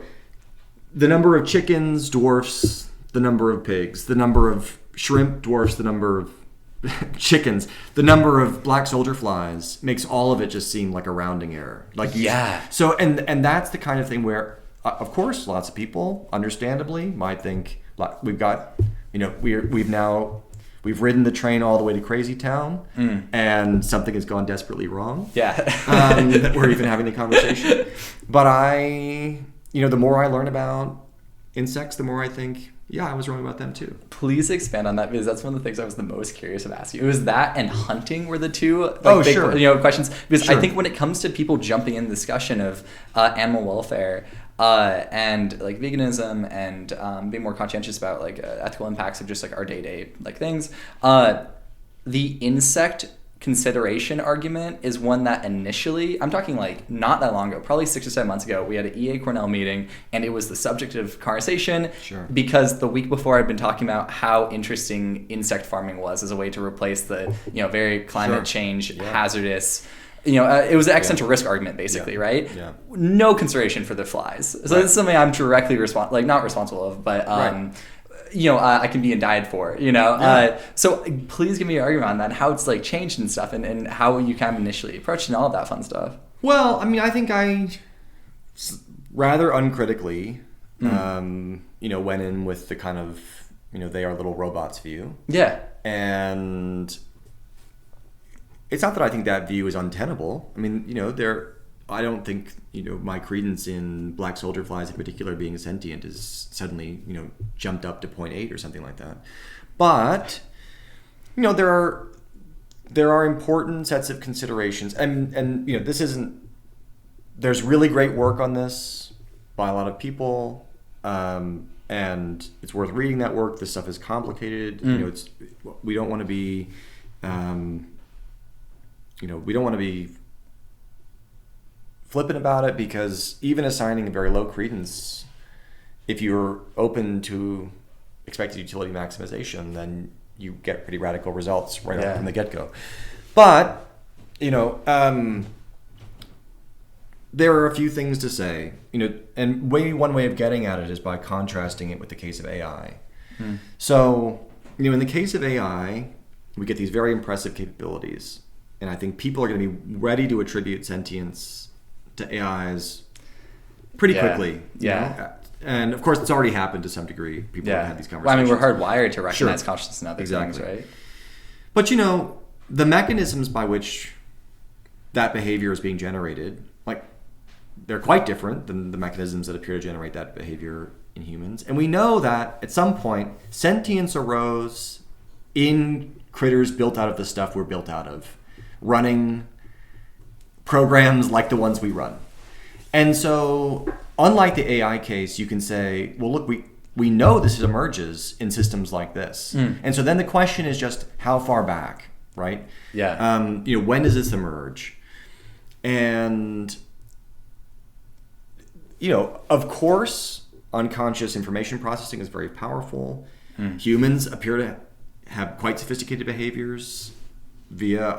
number of chickens dwarfs the number of pigs. The number of shrimp dwarfs the number of chickens. The number of black soldier flies makes all of it just seem like a rounding error. So and that's the kind of thing where, of course, lots of people, understandably, might think we've got, we've ridden the train all the way to Crazy Town, and something has gone desperately wrong. That we're even having the conversation. But the more I learn about insects, the more I think, I was wrong about them too. Please expand on that, because that's one of the things I was the most curious of asking. It was that and hunting were the two big questions. Because I think when it comes to people jumping in the discussion of animal welfare and like veganism and being more conscientious about like ethical impacts of just like our day-to-day like things, the insect consideration argument is one that initially, I'm talking like not that long ago, probably 6 or 7 months ago, we had an EA Cornell meeting and it was the subject of conversation. Because the week before I'd been talking about how interesting insect farming was as a way to replace the very climate change hazardous, it was an existential risk argument basically, right? No consideration for the flies. So this is something I'm directly not responsible of, but I can be indicted for, so please give me your argument on that, how it's like changed and stuff, and how you kind of initially approached and all of that fun stuff. Well, I think I rather uncritically, went in with the kind of, they are little robots view. And it's not that I think that view is untenable. I don't think, my credence in black soldier flies in particular being sentient is suddenly, jumped up to 0.8 or something like that. But, there are important sets of considerations. And there's really great work on this by a lot of people. And it's worth reading that work. This stuff is complicated. We don't want to be, we don't want to be flippant about it, because even assigning a very low credence, if you're open to expected utility maximization, then you get pretty radical results right off from the get-go. But, there are a few things to say, and one way of getting at it is by contrasting it with the case of AI. So, in the case of AI, we get these very impressive capabilities, and I think people are going to be ready to attribute sentience to AIs pretty quickly. And of course, it's already happened to some degree. People have had these conversations. Well, I mean, we're hardwired to recognize consciousness and other things, right? But the mechanisms by which that behavior is being generated, like, they're quite different than the mechanisms that appear to generate that behavior in humans. And we know that at some point, sentience arose in critters built out of the stuff we're built out of, running programs like the ones we run. And so, unlike the AI case, you can say, well, look, we know this emerges in systems like this. And so then the question is just how far back, right? Yeah. When does this emerge? And, of course, unconscious information processing is very powerful. Humans appear to have quite sophisticated behaviors via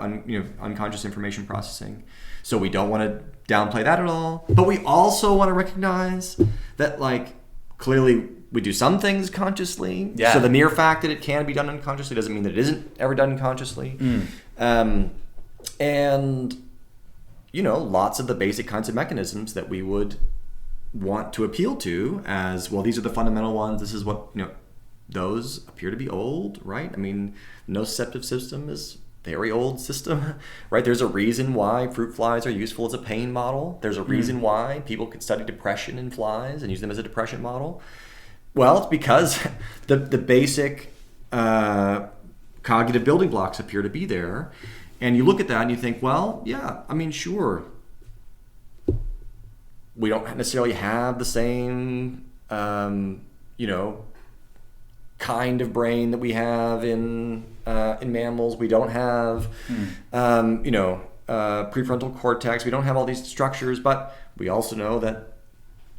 unconscious information processing. So we don't want to downplay that at all. But we also want to recognize that, like, clearly we do some things consciously. Yeah. So the mere fact that it can be done unconsciously doesn't mean that it isn't ever done consciously. And, lots of the basic kinds of mechanisms that we would want to appeal to as, well, these are the fundamental ones. This is what, those appear to be old, right? I mean, nociceptive system is very old system, right? There's a reason why fruit flies are useful as a pain model. There's a reason why people could study depression in flies and use them as a depression model. Well, it's because the basic cognitive building blocks appear to be there. And you look at that and you think, well, yeah, I mean, sure. We don't necessarily have the same, kind of brain that we have in mammals. We don't have, prefrontal cortex. We don't have all these structures, but we also know that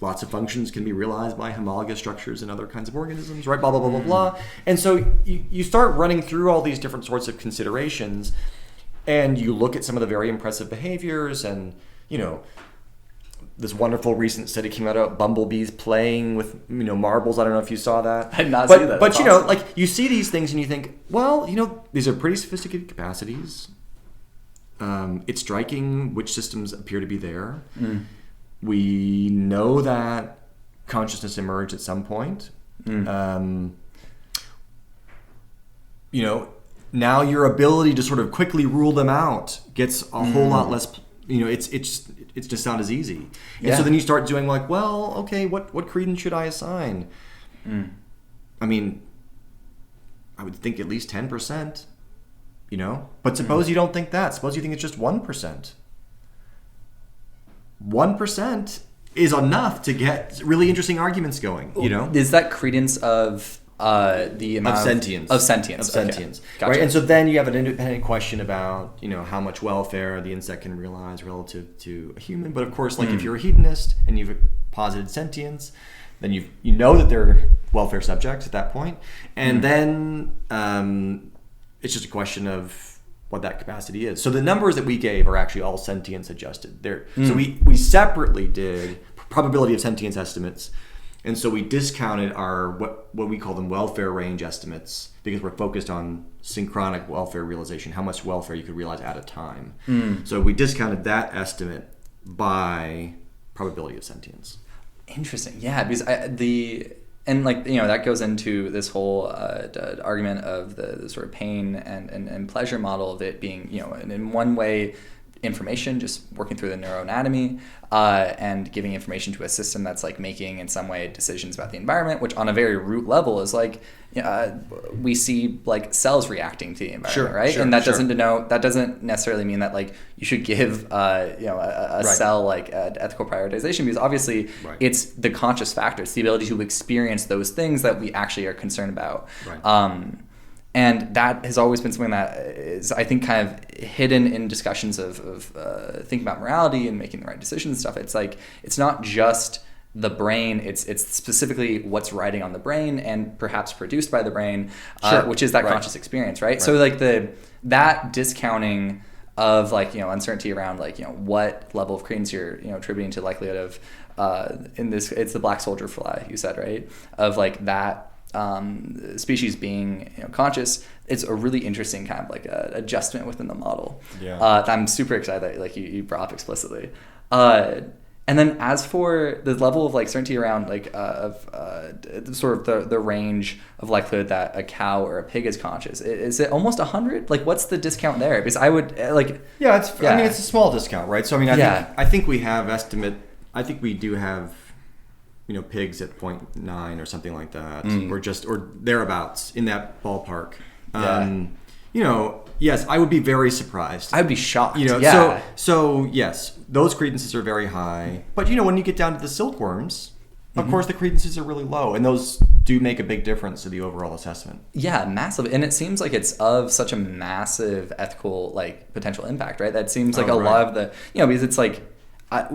lots of functions can be realized by homologous structures in other kinds of organisms, right? Blah, blah, blah, blah, blah. And so you start running through all these different sorts of considerations, and you look at some of the very impressive behaviors, and, this wonderful recent study came out about bumblebees playing with marbles. I don't know if you saw that. I did not see that. But That's awesome. like, you see these things and you think, well, these are pretty sophisticated capacities. It's striking which systems appear to be there. We know that consciousness emerged at some point. Now your ability to sort of quickly rule them out gets a whole lot less. It's just not as easy. And so then you start doing like, well, okay, what credence should I assign? I mean, I would think at least 10%, But suppose you don't think that. Suppose you think it's just 1%. 1% is enough to get really interesting arguments going, Is that credence of the amount of sentience. Of sentience. Okay. Gotcha. Right? And so then you have an independent question about, how much welfare the insect can realize relative to a human. But of course, like if you're a hedonist and you've posited sentience, then you know that they're welfare subjects at that point. And then it's just a question of what that capacity is. So the numbers that we gave are actually all sentience adjusted. So we separately did probability of sentience estimates. And so we discounted our what we call them welfare range estimates because we're focused on synchronic welfare realization, how much welfare you could realize at a time. So we discounted that estimate by probability of sentience. Interesting, yeah, because that goes into this whole argument of the sort of pain and pleasure model of it being, in one way, information, just working through the neuroanatomy and giving information to a system that's like making in some way decisions about the environment, which on a very root level is like we see like cells reacting to the environment, right? And that doesn't necessarily mean that like you should give a cell like ethical prioritization, because obviously it's the conscious factor, it's the ability to experience those things that we actually are concerned about. And that has always been something that is, I think, kind of hidden in discussions of thinking about morality and making the right decisions and stuff. It's like, it's not just the brain, it's specifically what's riding on the brain and perhaps produced by the brain, which is that conscious experience, right? So like that discounting of like, uncertainty around like, what level of credence you're, attributing to likelihood of, in this, it's the black soldier fly, you said, right? Of like that, species being conscious, it's a really interesting kind of like adjustment within the model that I'm super excited that like you brought up explicitly. And then as for the level of like certainty around like sort of the range of likelihood that a cow or a pig is conscious, is it almost 100? Like what's the discount there? Because I would like I mean it's a small discount, right? So I mean I think we have I think we do have pigs at 0.9 or something like that, or thereabouts in that ballpark. Yes, I would be very surprised. I'd be shocked. So yes, those credences are very high. But when you get down to the silkworms, of course the credences are really low, and those do make a big difference to the overall assessment. Yeah, massive. And it seems like it's of such a massive ethical like potential impact, right? That seems like lot of the because it's like I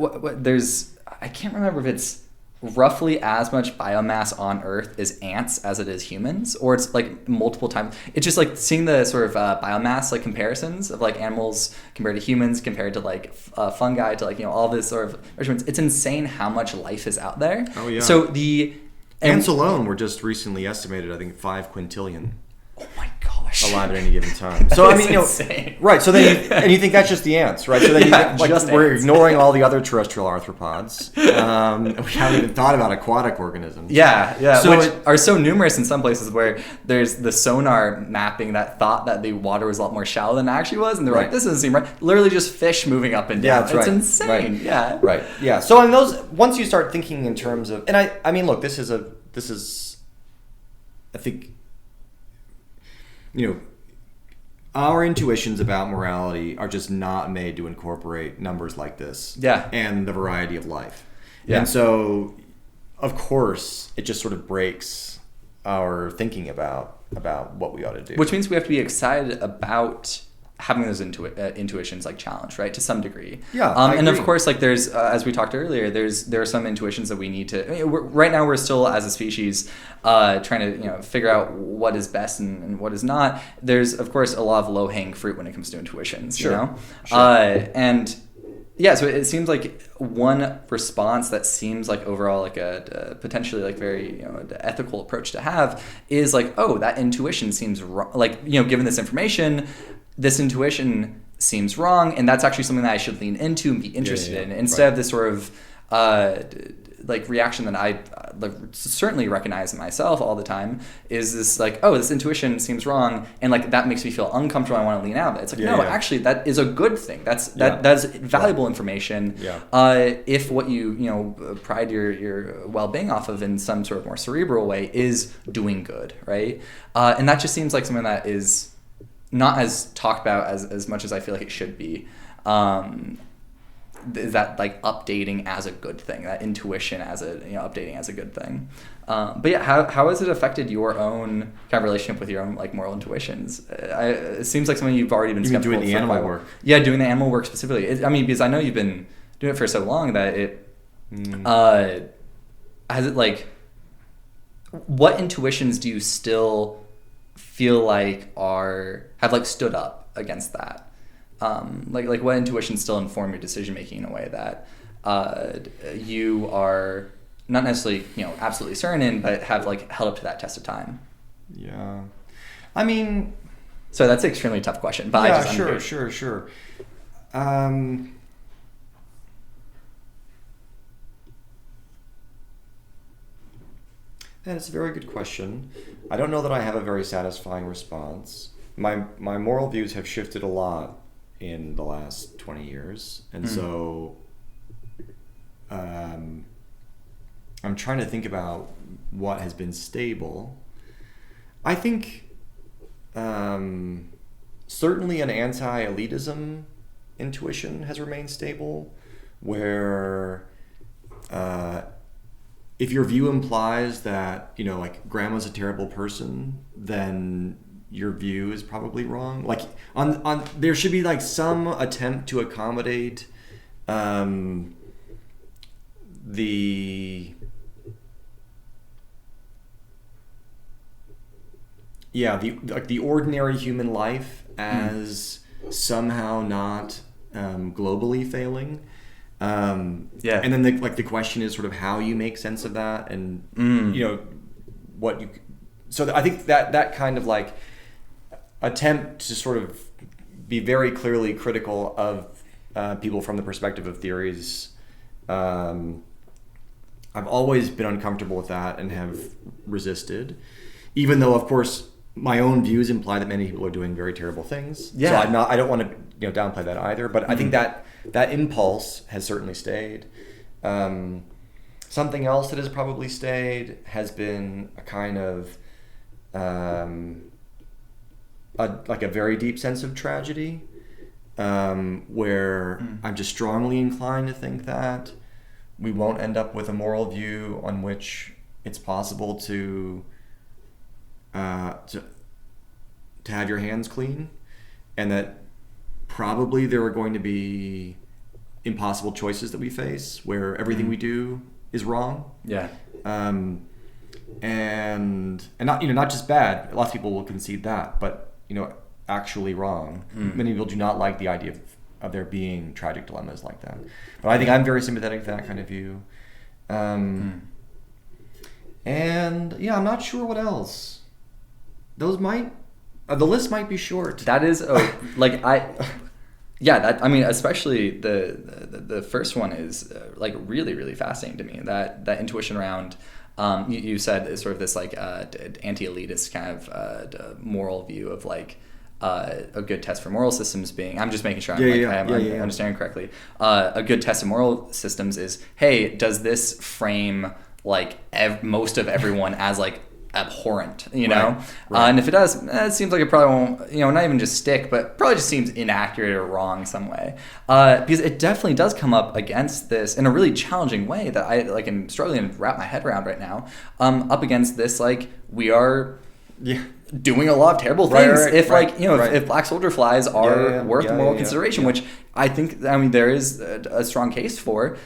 can't remember if it's roughly as much biomass on Earth is ants as it is humans, or it's like multiple times. It's just like seeing the sort of biomass like comparisons of like animals compared to humans compared to like fungi to like all this sort of measurements. It's insane how much life is out there. Oh yeah. So the ants alone were just recently estimated, I think, 5 quintillion. Oh my gosh. Alive at any given time. So I mean, insane. Right. So then you think that's just the ants, right? So then we're ignoring all the other terrestrial arthropods. We haven't even thought about aquatic organisms. Yeah. So which are so numerous in some places where there's the sonar mapping that thought that the water was a lot more shallow than it actually was, and they're like, this doesn't seem right. Literally just fish moving up and down. Yeah, that's right. It's insane. Right. Yeah. Right. Yeah. So in those, once you start thinking in terms of, and I mean, look, this is I think. Our intuitions about morality are just not made to incorporate numbers like this. Yeah. And the variety of life. Yeah. And so, of course, it just sort of breaks our thinking about what we ought to do. Which means we have to be excited about having those intuitions like challenged, right, to some degree. Yeah, and of course, like there's as we talked earlier, there are some intuitions that we need to. Right now, we're still as a species trying to figure out what is best and what is not. There's of course a lot of low hanging fruit when it comes to intuitions. Sure. And yeah, so it seems like one response that seems like overall like a potentially like very ethical approach to have is like, oh, that intuition seems wrong. Like given this information. This intuition seems wrong, and that's actually something that I should lean into and be interested in instead of this sort of like reaction that I certainly recognize in myself all the time is this like, oh, this intuition seems wrong, and like that makes me feel uncomfortable. I want to lean out of it. It's like actually that is a good thing. That's valuable information. Yeah. If what you pride your well-being off of in some sort of more cerebral way is doing good, right? And that just seems like something that is not as talked about as much as I feel like it should be. Is that like updating as a good thing, that intuition as a updating as a good thing. But yeah, how has it affected your own kind of relationship with your own like moral intuitions? It seems like something you've already been skeptical doing the animal work. Yeah, doing the animal work specifically. Because I know you've been doing it for so long that it has it like, what intuitions do you still feel like have like stood up against that? Like what intuitions still inform your decision making in a way that you are not necessarily absolutely certain in, but have like held up to that test of time? Yeah, I mean, so that's an extremely tough question. But yeah, sure. That's a very good question. I don't know that I have a very satisfying response. My moral views have shifted a lot in the last 20 years. And so I'm trying to think about what has been stable. I think certainly an anti-elitism intuition has remained stable, where if your view implies that, like grandma's a terrible person, then your view is probably wrong. Like on there should be like some attempt to accommodate the ordinary human life as somehow not globally failing. And then the question is sort of how you make sense of that, and what you. So I think that kind of like attempt to sort of be very clearly critical of people from the perspective of theories I've always been uncomfortable with that and have resisted, even though, of course, my own views imply that many people are doing very terrible things. Yeah. So I don't want to downplay that either. But I think that impulse has certainly stayed. Something else that has probably stayed has been a kind of like a very deep sense of tragedy, where I'm just strongly inclined to think that we won't end up with a moral view on which it's possible to have your hands clean, and that probably there are going to be impossible choices that we face where everything we do is wrong. Yeah. And not not just bad. Lots of people will concede that, but actually wrong. Many people do not like the idea of there being tragic dilemmas like that. But I think I'm very sympathetic to that kind of view. And I'm not sure what else. Those might the list might be short. That is especially the first one is really, really fascinating to me. That intuition around, you said is sort of this anti-elitist kind of moral view of a good test for moral systems being, I'm just making sure I'm understanding correctly. A good test of moral systems is, hey, does this frame most of everyone as abhorrent, Right. And if it does, it seems like it probably won't, not even just stick, but probably just seems inaccurate or wrong some way. Because it definitely does come up against this in a really challenging way that I am struggling to wrap my head around right now. Up against this, we are doing a lot of terrible things. If black soldier flies are worth moral consideration, which I think, there is a strong case for.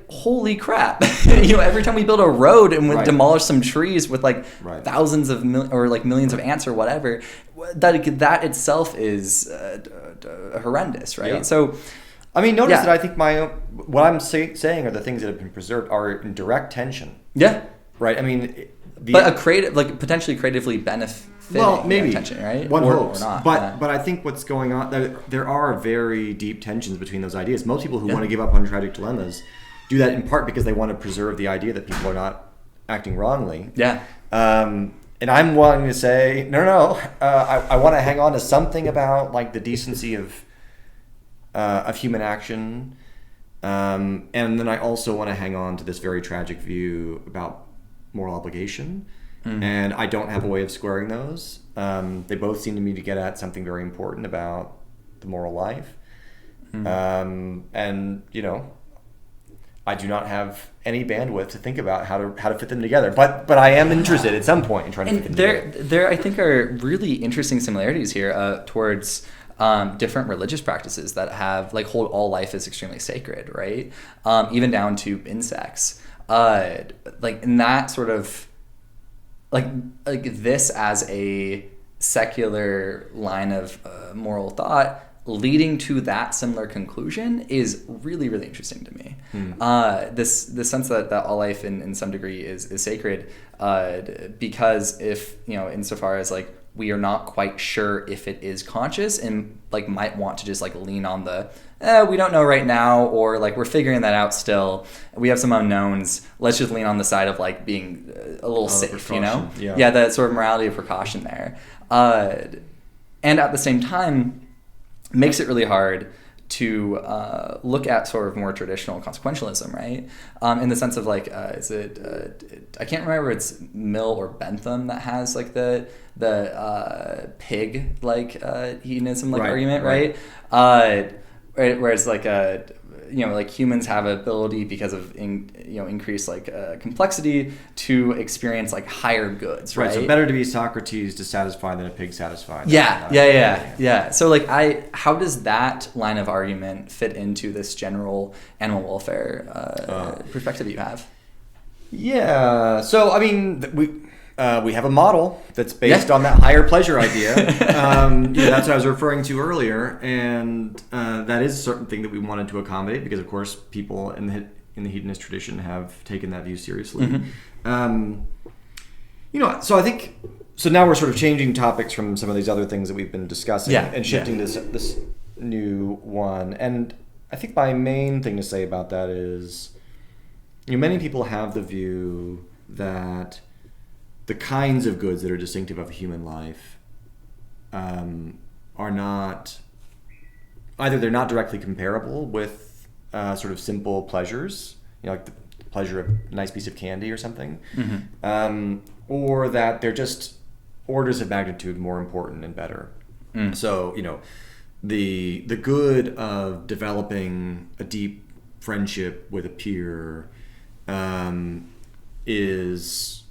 Holy crap! Every time we build a road and we demolish some trees with thousands of millions of ants or whatever, that itself is horrendous, right? Yeah. So, notice that I think what I'm saying are the things that have been preserved are in direct tension. Yeah. Right. But a creative, potentially creatively benefiting maybe tension, right? One hopes. Or not. But I think what's going on there are very deep tensions between those ideas. Most people who want to give up on tragic dilemmas do that in part because they want to preserve the idea that people are not acting wrongly. Yeah. And I'm wanting to say no. I want to hang on to something about the decency of human action, and then I also want to hang on to this very tragic view about moral obligation. And I don't have a way of squaring those. They both seem to me to get at something very important about the moral life. And I do not have any bandwidth to think about how to fit them together. But I am interested at some point in trying to fit them together. There I think are really interesting similarities here towards different religious practices that have hold all life as extremely sacred, right? Even down to insects. In that sort of this as a secular line of moral thought leading to that similar conclusion is really, really interesting to me. This sense that all life in some degree is sacred, because if insofar as we are not quite sure if it is conscious and might want to just lean on the we don't know right now, or we're figuring that out still, we have some unknowns, let's just lean on the side of being a little safe, that sort of morality of precaution there, and at the same time makes it really hard to look at sort of more traditional consequentialism, right? In the sense of is it I can't remember if it's Mill or Bentham that has the pig hedonism argument, right? Where it's humans have ability because of increased complexity to experience like higher goods, right? So better to be Socrates dissatisfied than a pig satisfied. Yeah. So like how does that line of argument fit into this general animal welfare perspective you have? Yeah. So I mean, we have a model that's based on that higher pleasure idea. That's what I was referring to earlier, and that is a certain thing that we wanted to accommodate because, of course, people in the hedonist tradition have taken that view seriously. Mm-hmm. So I think now we're sort of changing topics from some of these other things that we've been discussing and shifting to this new one. And I think my main thing to say about that is many people have the view that the kinds of goods that are distinctive of human life are not, either they're not directly comparable with sort of simple pleasures, like the pleasure of a nice piece of candy or something, or that they're just orders of magnitude more important and better. So, the good of developing a deep friendship with a peer is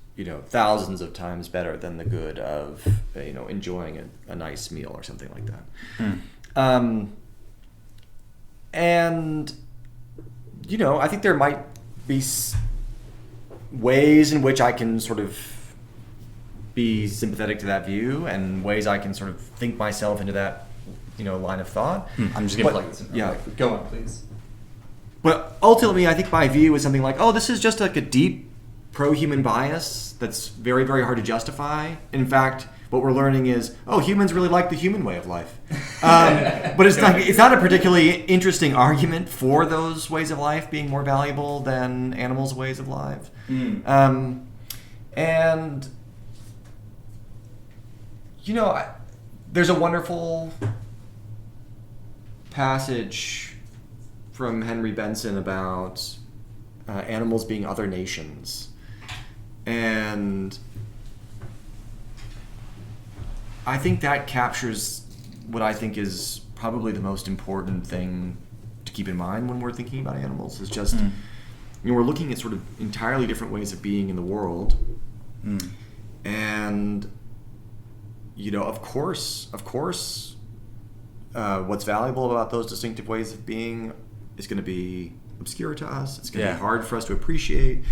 thousands of times better than the good of enjoying a nice meal or something like that. And I think there might be ways in which I can sort of be sympathetic to that view, and ways I can sort of think myself into that line of thought. I'm just gonna plug this in. Yeah, go on, please. But ultimately, I think my view is something like, this is just like a deep pro-human bias that's very, very hard to justify. In fact, what we're learning is, humans really like the human way of life. But it's not a particularly interesting argument for those ways of life being more valuable than animals' ways of life. And there's a wonderful passage from Henry Benson about animals being other nations. And I think that captures what I think is probably the most important thing to keep in mind when we're thinking about animals, is just, we're looking at sort of entirely different ways of being in the world. And, of course, what's valuable about those distinctive ways of being is going to be obscure to us. It's going to be hard for us to appreciate.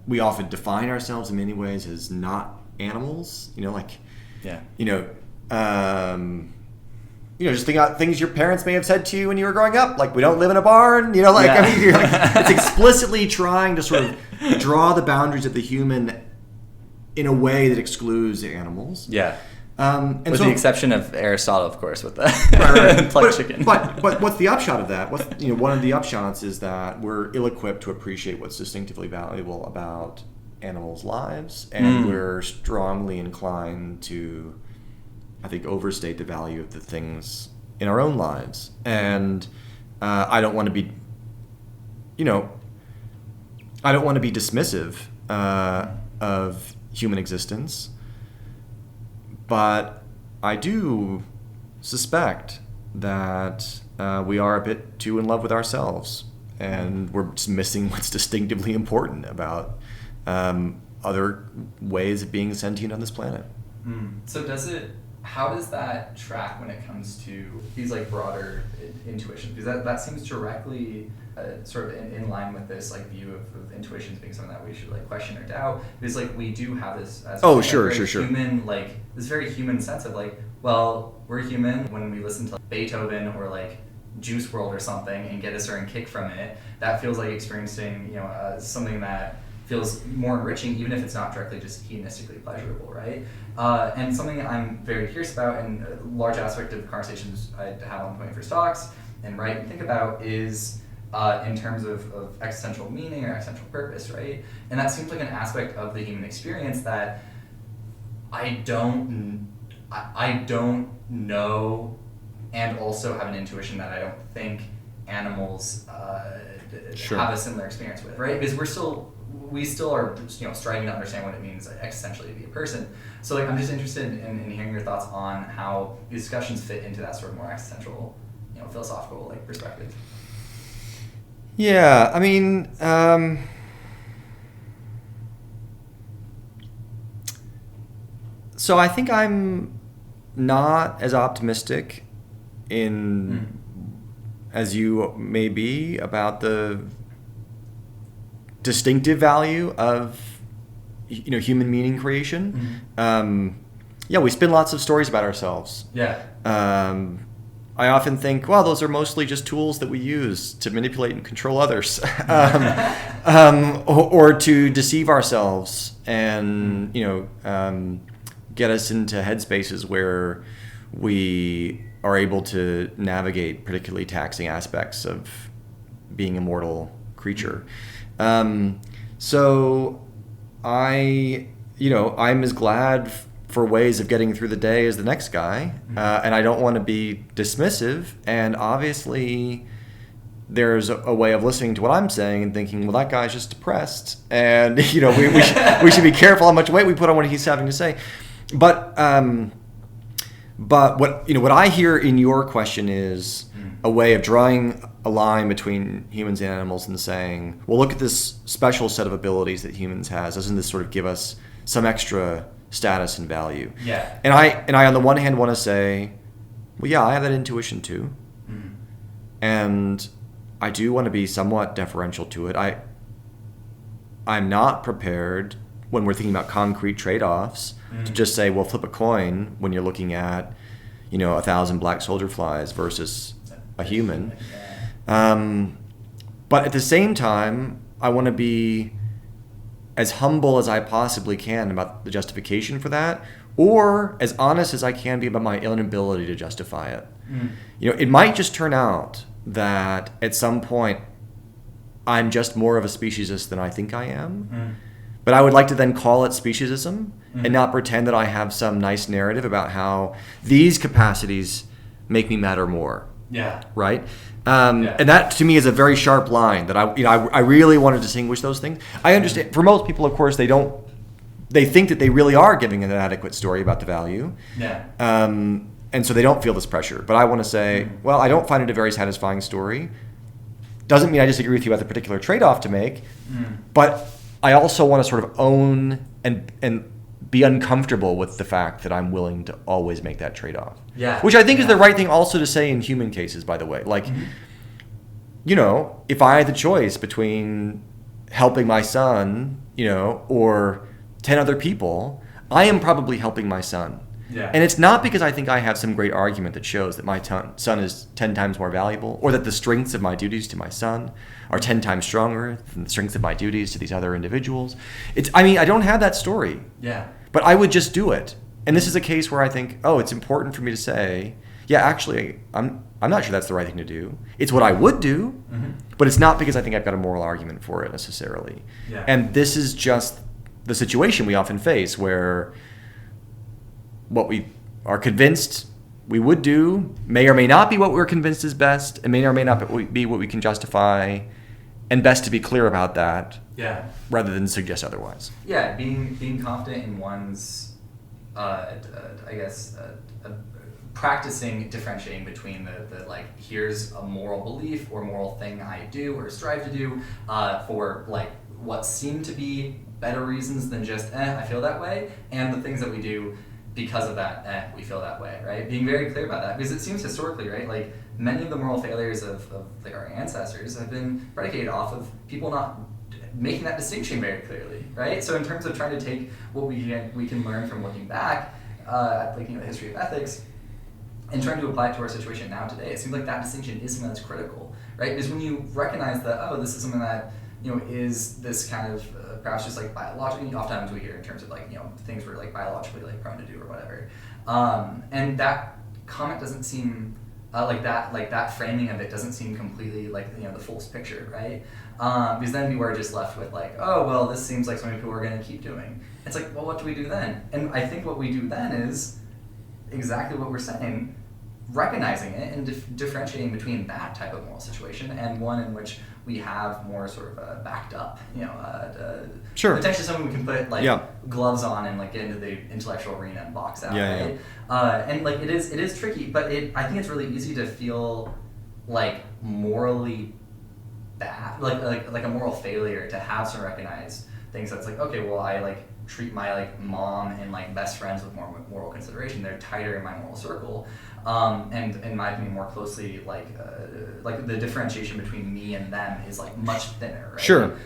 We often define ourselves in many ways as not animals. Just think about things your parents may have said to you when you were growing up, like, we don't live in a barn. It's explicitly trying to sort of draw the boundaries of the human in a way that excludes animals. Yeah. With the exception of Aristotle, of course, with the plucked chicken. But what's the upshot of that? One of the upshots is that we're ill-equipped to appreciate what's distinctively valuable about animals' lives, and we're strongly inclined to, I think, overstate the value of the things in our own lives. And I don't want to be, dismissive of human existence. But I do suspect that we are a bit too in love with ourselves, and we're just missing what's distinctively important about other ways of being sentient on this planet. So how does that track when it comes to these broader intuitions? Because that seems directly sort of in line with this view of intuitions being something that we should question or doubt. Because we do have this as sure. human, this very human sense of we're human. When we listen to Beethoven or Juice World or something and get a certain kick from it, that feels like experiencing something that feels more enriching, even if it's not directly just hedonistically pleasurable, right? And something I'm very curious about, and a large aspect of the conversations I have on 21st Talks and write and think about, is in terms of existential meaning or existential purpose, right? And that seems like an aspect of the human experience that I don't know, and also have an intuition that I don't think animals have a similar experience with, right? Because we still are striving to understand what it means existentially to be a person. So I'm just interested in hearing your thoughts on how these discussions fit into that sort of more existential, philosophical perspective. Yeah, I mean, so I think I'm not as optimistic as you may be about the distinctive value of human meaning creation. We spin lots of stories about ourselves. I often think, well, those are mostly just tools that we use to manipulate and control others, or to deceive ourselves and get us into headspaces where we are able to navigate particularly taxing aspects of being a mortal creature. So I'm as glad for ways of getting through the day as the next guy, and I don't want to be dismissive. And obviously, there's a way of listening to what I'm saying and thinking, well, that guy's just depressed, and we should be careful how much weight we put on what he's having to say. But what I hear in your question is a way of drawing a line between humans and animals and saying, well, look at this special set of abilities that humans has. Doesn't this sort of give us some extra status and value? Yeah. And I on the one hand want to say, well, yeah, I have that intuition too. Mm-hmm. And I do want to be somewhat deferential to it. I'm not prepared when we're thinking about concrete trade-offs to just say, well, flip a coin when you're looking at, 1,000 black soldier flies versus a human. But at the same time, I want to be as humble as I possibly can about the justification for that, or as honest as I can be about my inability to justify it. It might just turn out that at some point I'm just more of a speciesist than I think I am. But I would like to then call it speciesism and not pretend that I have some nice narrative about how these capacities make me matter more. Yeah. Right? And that to me is a very sharp line that I really want to distinguish those things. I understand for most people, of course, they think that they really are giving an adequate story about the value. Yeah. And so they don't feel this pressure. But I want to say, well, I don't find it a very satisfying story. Doesn't mean I disagree with you about the particular trade-off to make, but I also want to sort of own and be uncomfortable with the fact that I'm willing to always make that trade-off. Yeah. Which I think is the right thing also to say in human cases, by the way. Like, if I had the choice between helping my son, or 10 other people, I am probably helping my son. Yeah. And it's not because I think I have some great argument that shows that my son is 10 times more valuable, or that the strengths of my duties to my son are 10 times stronger than the strengths of my duties to these other individuals. I don't have that story. Yeah. But I would just do it. And this is a case where I think, it's important for me to say, yeah, actually, I'm not sure that's the right thing to do. It's what I would do, but it's not because I think I've got a moral argument for it necessarily. Yeah. And this is just the situation we often face where what we are convinced we would do may or may not be what we're convinced is best, and may or may not be what we can justify, and best to be clear about that. Yeah. Rather than suggest otherwise. Yeah, being confident in one's, practicing differentiating between the like, here's a moral belief or moral thing I do or strive to do for like what seem to be better reasons than just I feel that way, and the things that we do because of that we feel that way, right? Being very clear about that, because it seems historically, right, like many of the moral failures of like our ancestors have been predicated off of people not making that distinction very clearly, right? So in terms of trying to take what we can learn from looking back at the history of ethics and trying to apply it to our situation now today, it seems like that distinction is something that's critical, right? Because when you recognize that, this is something that is this kind of perhaps just like biologically, oftentimes we hear in terms of like things we're like biologically like prone to do or whatever, and that comment doesn't seem like that framing of it doesn't seem completely like the full picture, right? Because then we were just left with like, this seems like something people are going to keep doing. It's like, well, what do we do then? And I think what we do then is exactly what we're saying, recognizing it and differentiating between that type of moral situation and one in which we have more sort of backed up, sure, potentially someone we can put like gloves on and like get into the intellectual arena and box out, right? And like it is tricky, but I think it's really easy to feel like morally bad, like a moral failure to have to recognize things that's like, okay, well, I like treat my like mom and like best friends with more moral consideration. They're tighter in my moral circle, and in my opinion, more closely like the differentiation between me and them is like much thinner, right? Sure.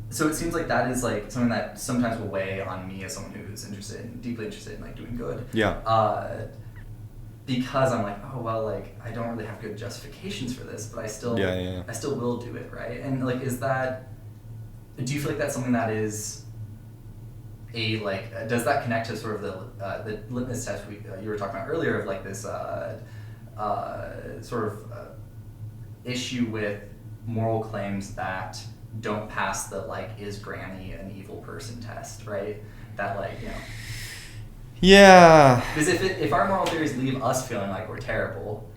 So it seems like that is like something that sometimes will weigh on me as someone who's deeply interested in like doing good. Yeah. Because I'm like, like I don't really have good justifications for this, but I still will do it, right? And like, do you feel like that's something that is does that connect to sort of the litmus test you were talking about earlier of like this sort of issue with moral claims that don't pass the like, is Granny an evil person test, right? That like, you know. Yeah. Because if our moral theories leave us feeling like we're terrible,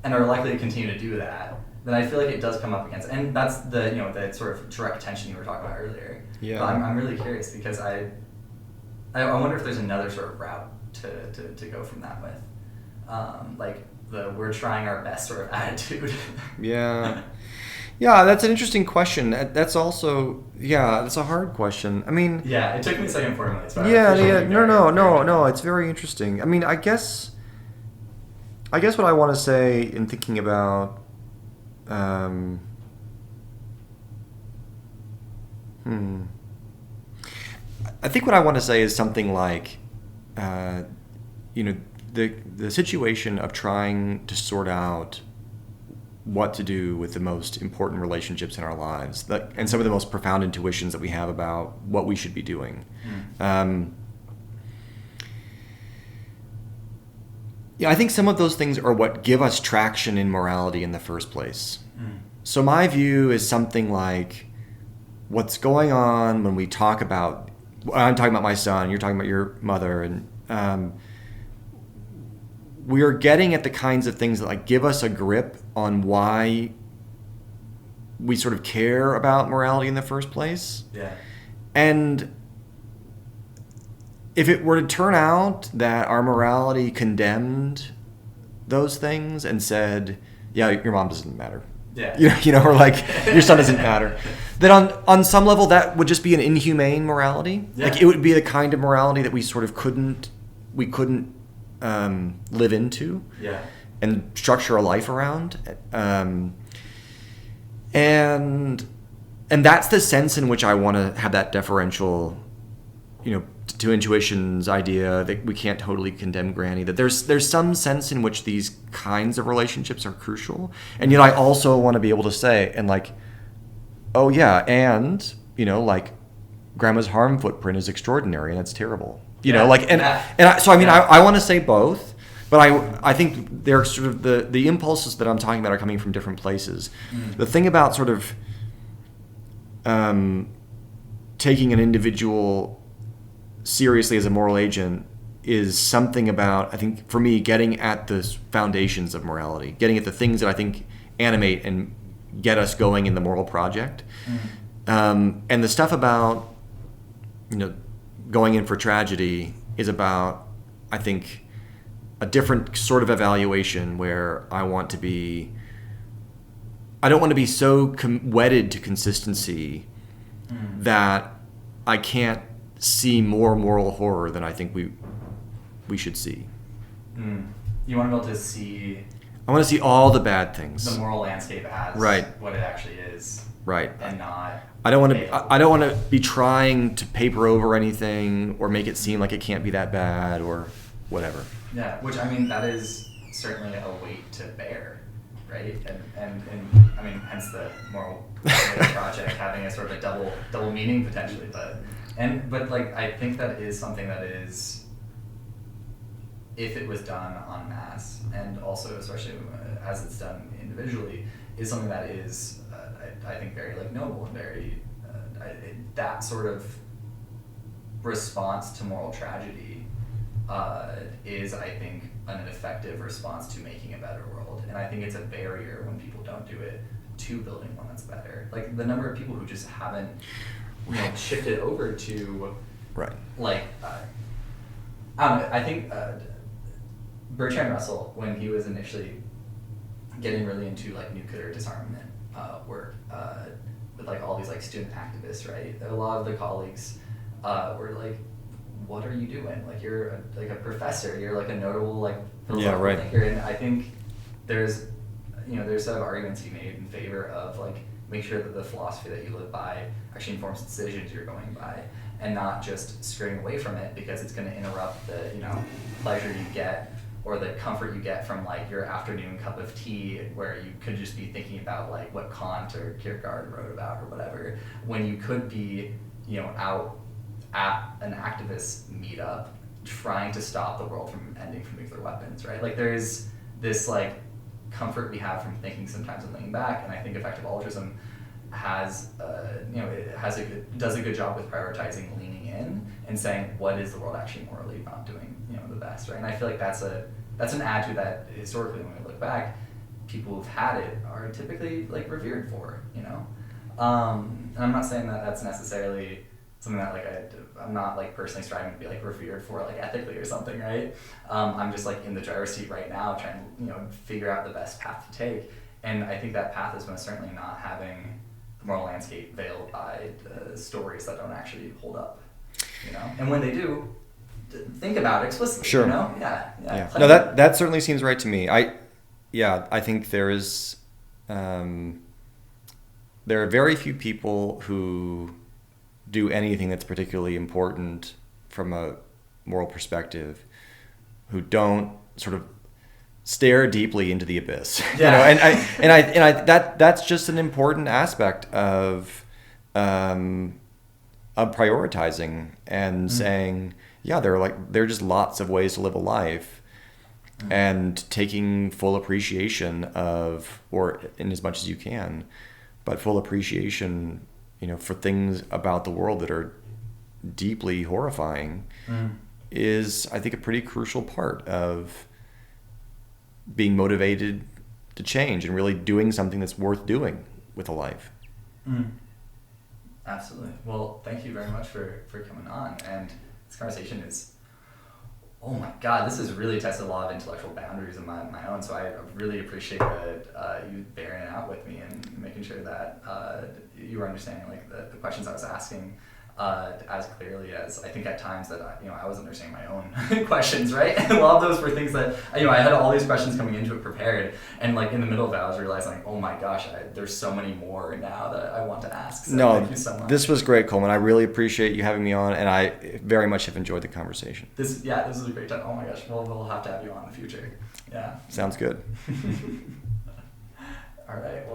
and are likely to continue to do that, then I feel like it does come up against, and that's the, you know, the sort of direct tension you were talking about earlier. Yeah. But I'm really curious because I wonder if there's another sort of route to go from that with, like the we're trying our best sort of attitude. Yeah. Yeah, that's an interesting question. That's also, that's a hard question. I mean... Yeah, it took me a second to formulate. So No, it's very interesting. I mean, I guess what I want to say in thinking about... I think what I want to say is something like, you know, the situation of trying to sort out what to do with the most important relationships in our lives, and some of the most profound intuitions that we have about what we should be doing. I think some of those things are what give us traction in morality in the first place. So my view is something like what's going on when we talk about, I'm talking about my son, you're talking about your mother, and we are getting at the kinds of things that like give us a grip on why we sort of care about morality in the first place. Yeah. And if it were to turn out that our morality condemned those things and said, yeah, your mom doesn't matter. Yeah. You know, or like your son doesn't matter. Then on some level that would just be an inhumane morality. Yeah. Like it would be the kind of morality that we sort of couldn't live into, and structure a life around, and that's the sense in which I want to have that deferential, you know, to intuition's idea that we can't totally condemn Granny. That there's some sense in which these kinds of relationships are crucial, and yet I also want to be able to say and like, oh yeah, and you know, like Grandma's harm footprint is extraordinary and that's terrible. You know, like, so I mean, I want to say both, but I think they're sort of the impulses that I'm talking about are coming from different places. The thing about sort of taking an individual seriously as a moral agent is something about, I think, for me, getting at the foundations of morality, getting at the things that I think animate and get us going in the moral project. And the stuff about, you know, going in for tragedy is about, I think, a different sort of evaluation where I don't want to be so wedded to consistency that I can't see more moral horror than I think we should see. You want to be able to see... I want to see all the bad things. The moral landscape as what it actually is. Right. And not... I don't want to be trying to paper over anything or make it seem like it can't be that bad or whatever. Yeah, which, I mean, that is certainly a weight to bear, right? And I mean, hence the moral project having a sort of a double meaning potentially, but like I think that is something that is, if it was done en masse, and also especially as it's done individually, is something that is I think very like noble and very that sort of response to moral tragedy is, I think, an effective response to making a better world. And I think it's a barrier when people don't do it to building one that's better. Like the number of people who just haven't, you know, shifted over to, like, I don't know, I think Bertrand Russell, when he was initially getting really into like nuclear disarmament work with like all these like student activists, right? A lot of the colleagues were like, what are you doing? Like you're like a professor, you're like a notable like philosophical thinker, and I think there's sort of arguments to be made in favor of like make sure that the philosophy that you live by actually informs the decisions you're going by, and not just straying away from it because it's going to interrupt the, you know, pleasure you get or the comfort you get from like your afternoon cup of tea where you could just be thinking about like what Kant or Kierkegaard wrote about or whatever, when you could be, you know, out at an activist meetup trying to stop the world from ending from nuclear weapons, right? Like there is this like comfort we have from thinking sometimes and leaning back. And I think effective altruism has, does a good job with prioritizing leaning in and saying, what is the world actually morally not doing, the best, right? And I feel like that's an attitude that historically, when we look back, people who've had it are typically like revered for, and I'm not saying that that's necessarily something that like I'm not like personally striving to be like revered for like ethically or something, right? I'm just like in the driver's seat right now trying to figure out the best path to take, and I think that path is most certainly not having the moral landscape veiled by stories that don't actually hold up, and when they do, think about it explicitly. Sure. Yeah. No, that certainly seems right to me. I think there is there are very few people who do anything that's particularly important from a moral perspective who don't sort of stare deeply into the abyss. Yeah. That's just an important aspect of prioritizing and saying, there are just lots of ways to live a life, and taking full appreciation of, or in as much as you can, but full appreciation, for things about the world that are deeply horrifying is, I think, a pretty crucial part of being motivated to change and really doing something that's worth doing with a life. Absolutely. Well, thank you very much for coming on. And this conversation is, oh my God, this has really tested a lot of intellectual boundaries of my own. So I really appreciate you bearing it out with me and making sure that you were understanding like the questions I was asking as clearly as I think at times that I was understanding my own questions, right? And a lot of those were things that I had all these questions coming into it prepared, and like in the middle of it I was realizing like, oh my gosh, there's so many more now that I want to ask. So thank you so much. This was great, Coleman. I really appreciate you having me on, and I very much have enjoyed the conversation. This was a great time. Oh my gosh, we'll have to have you on in the future. Yeah. Sounds good. All right. Well,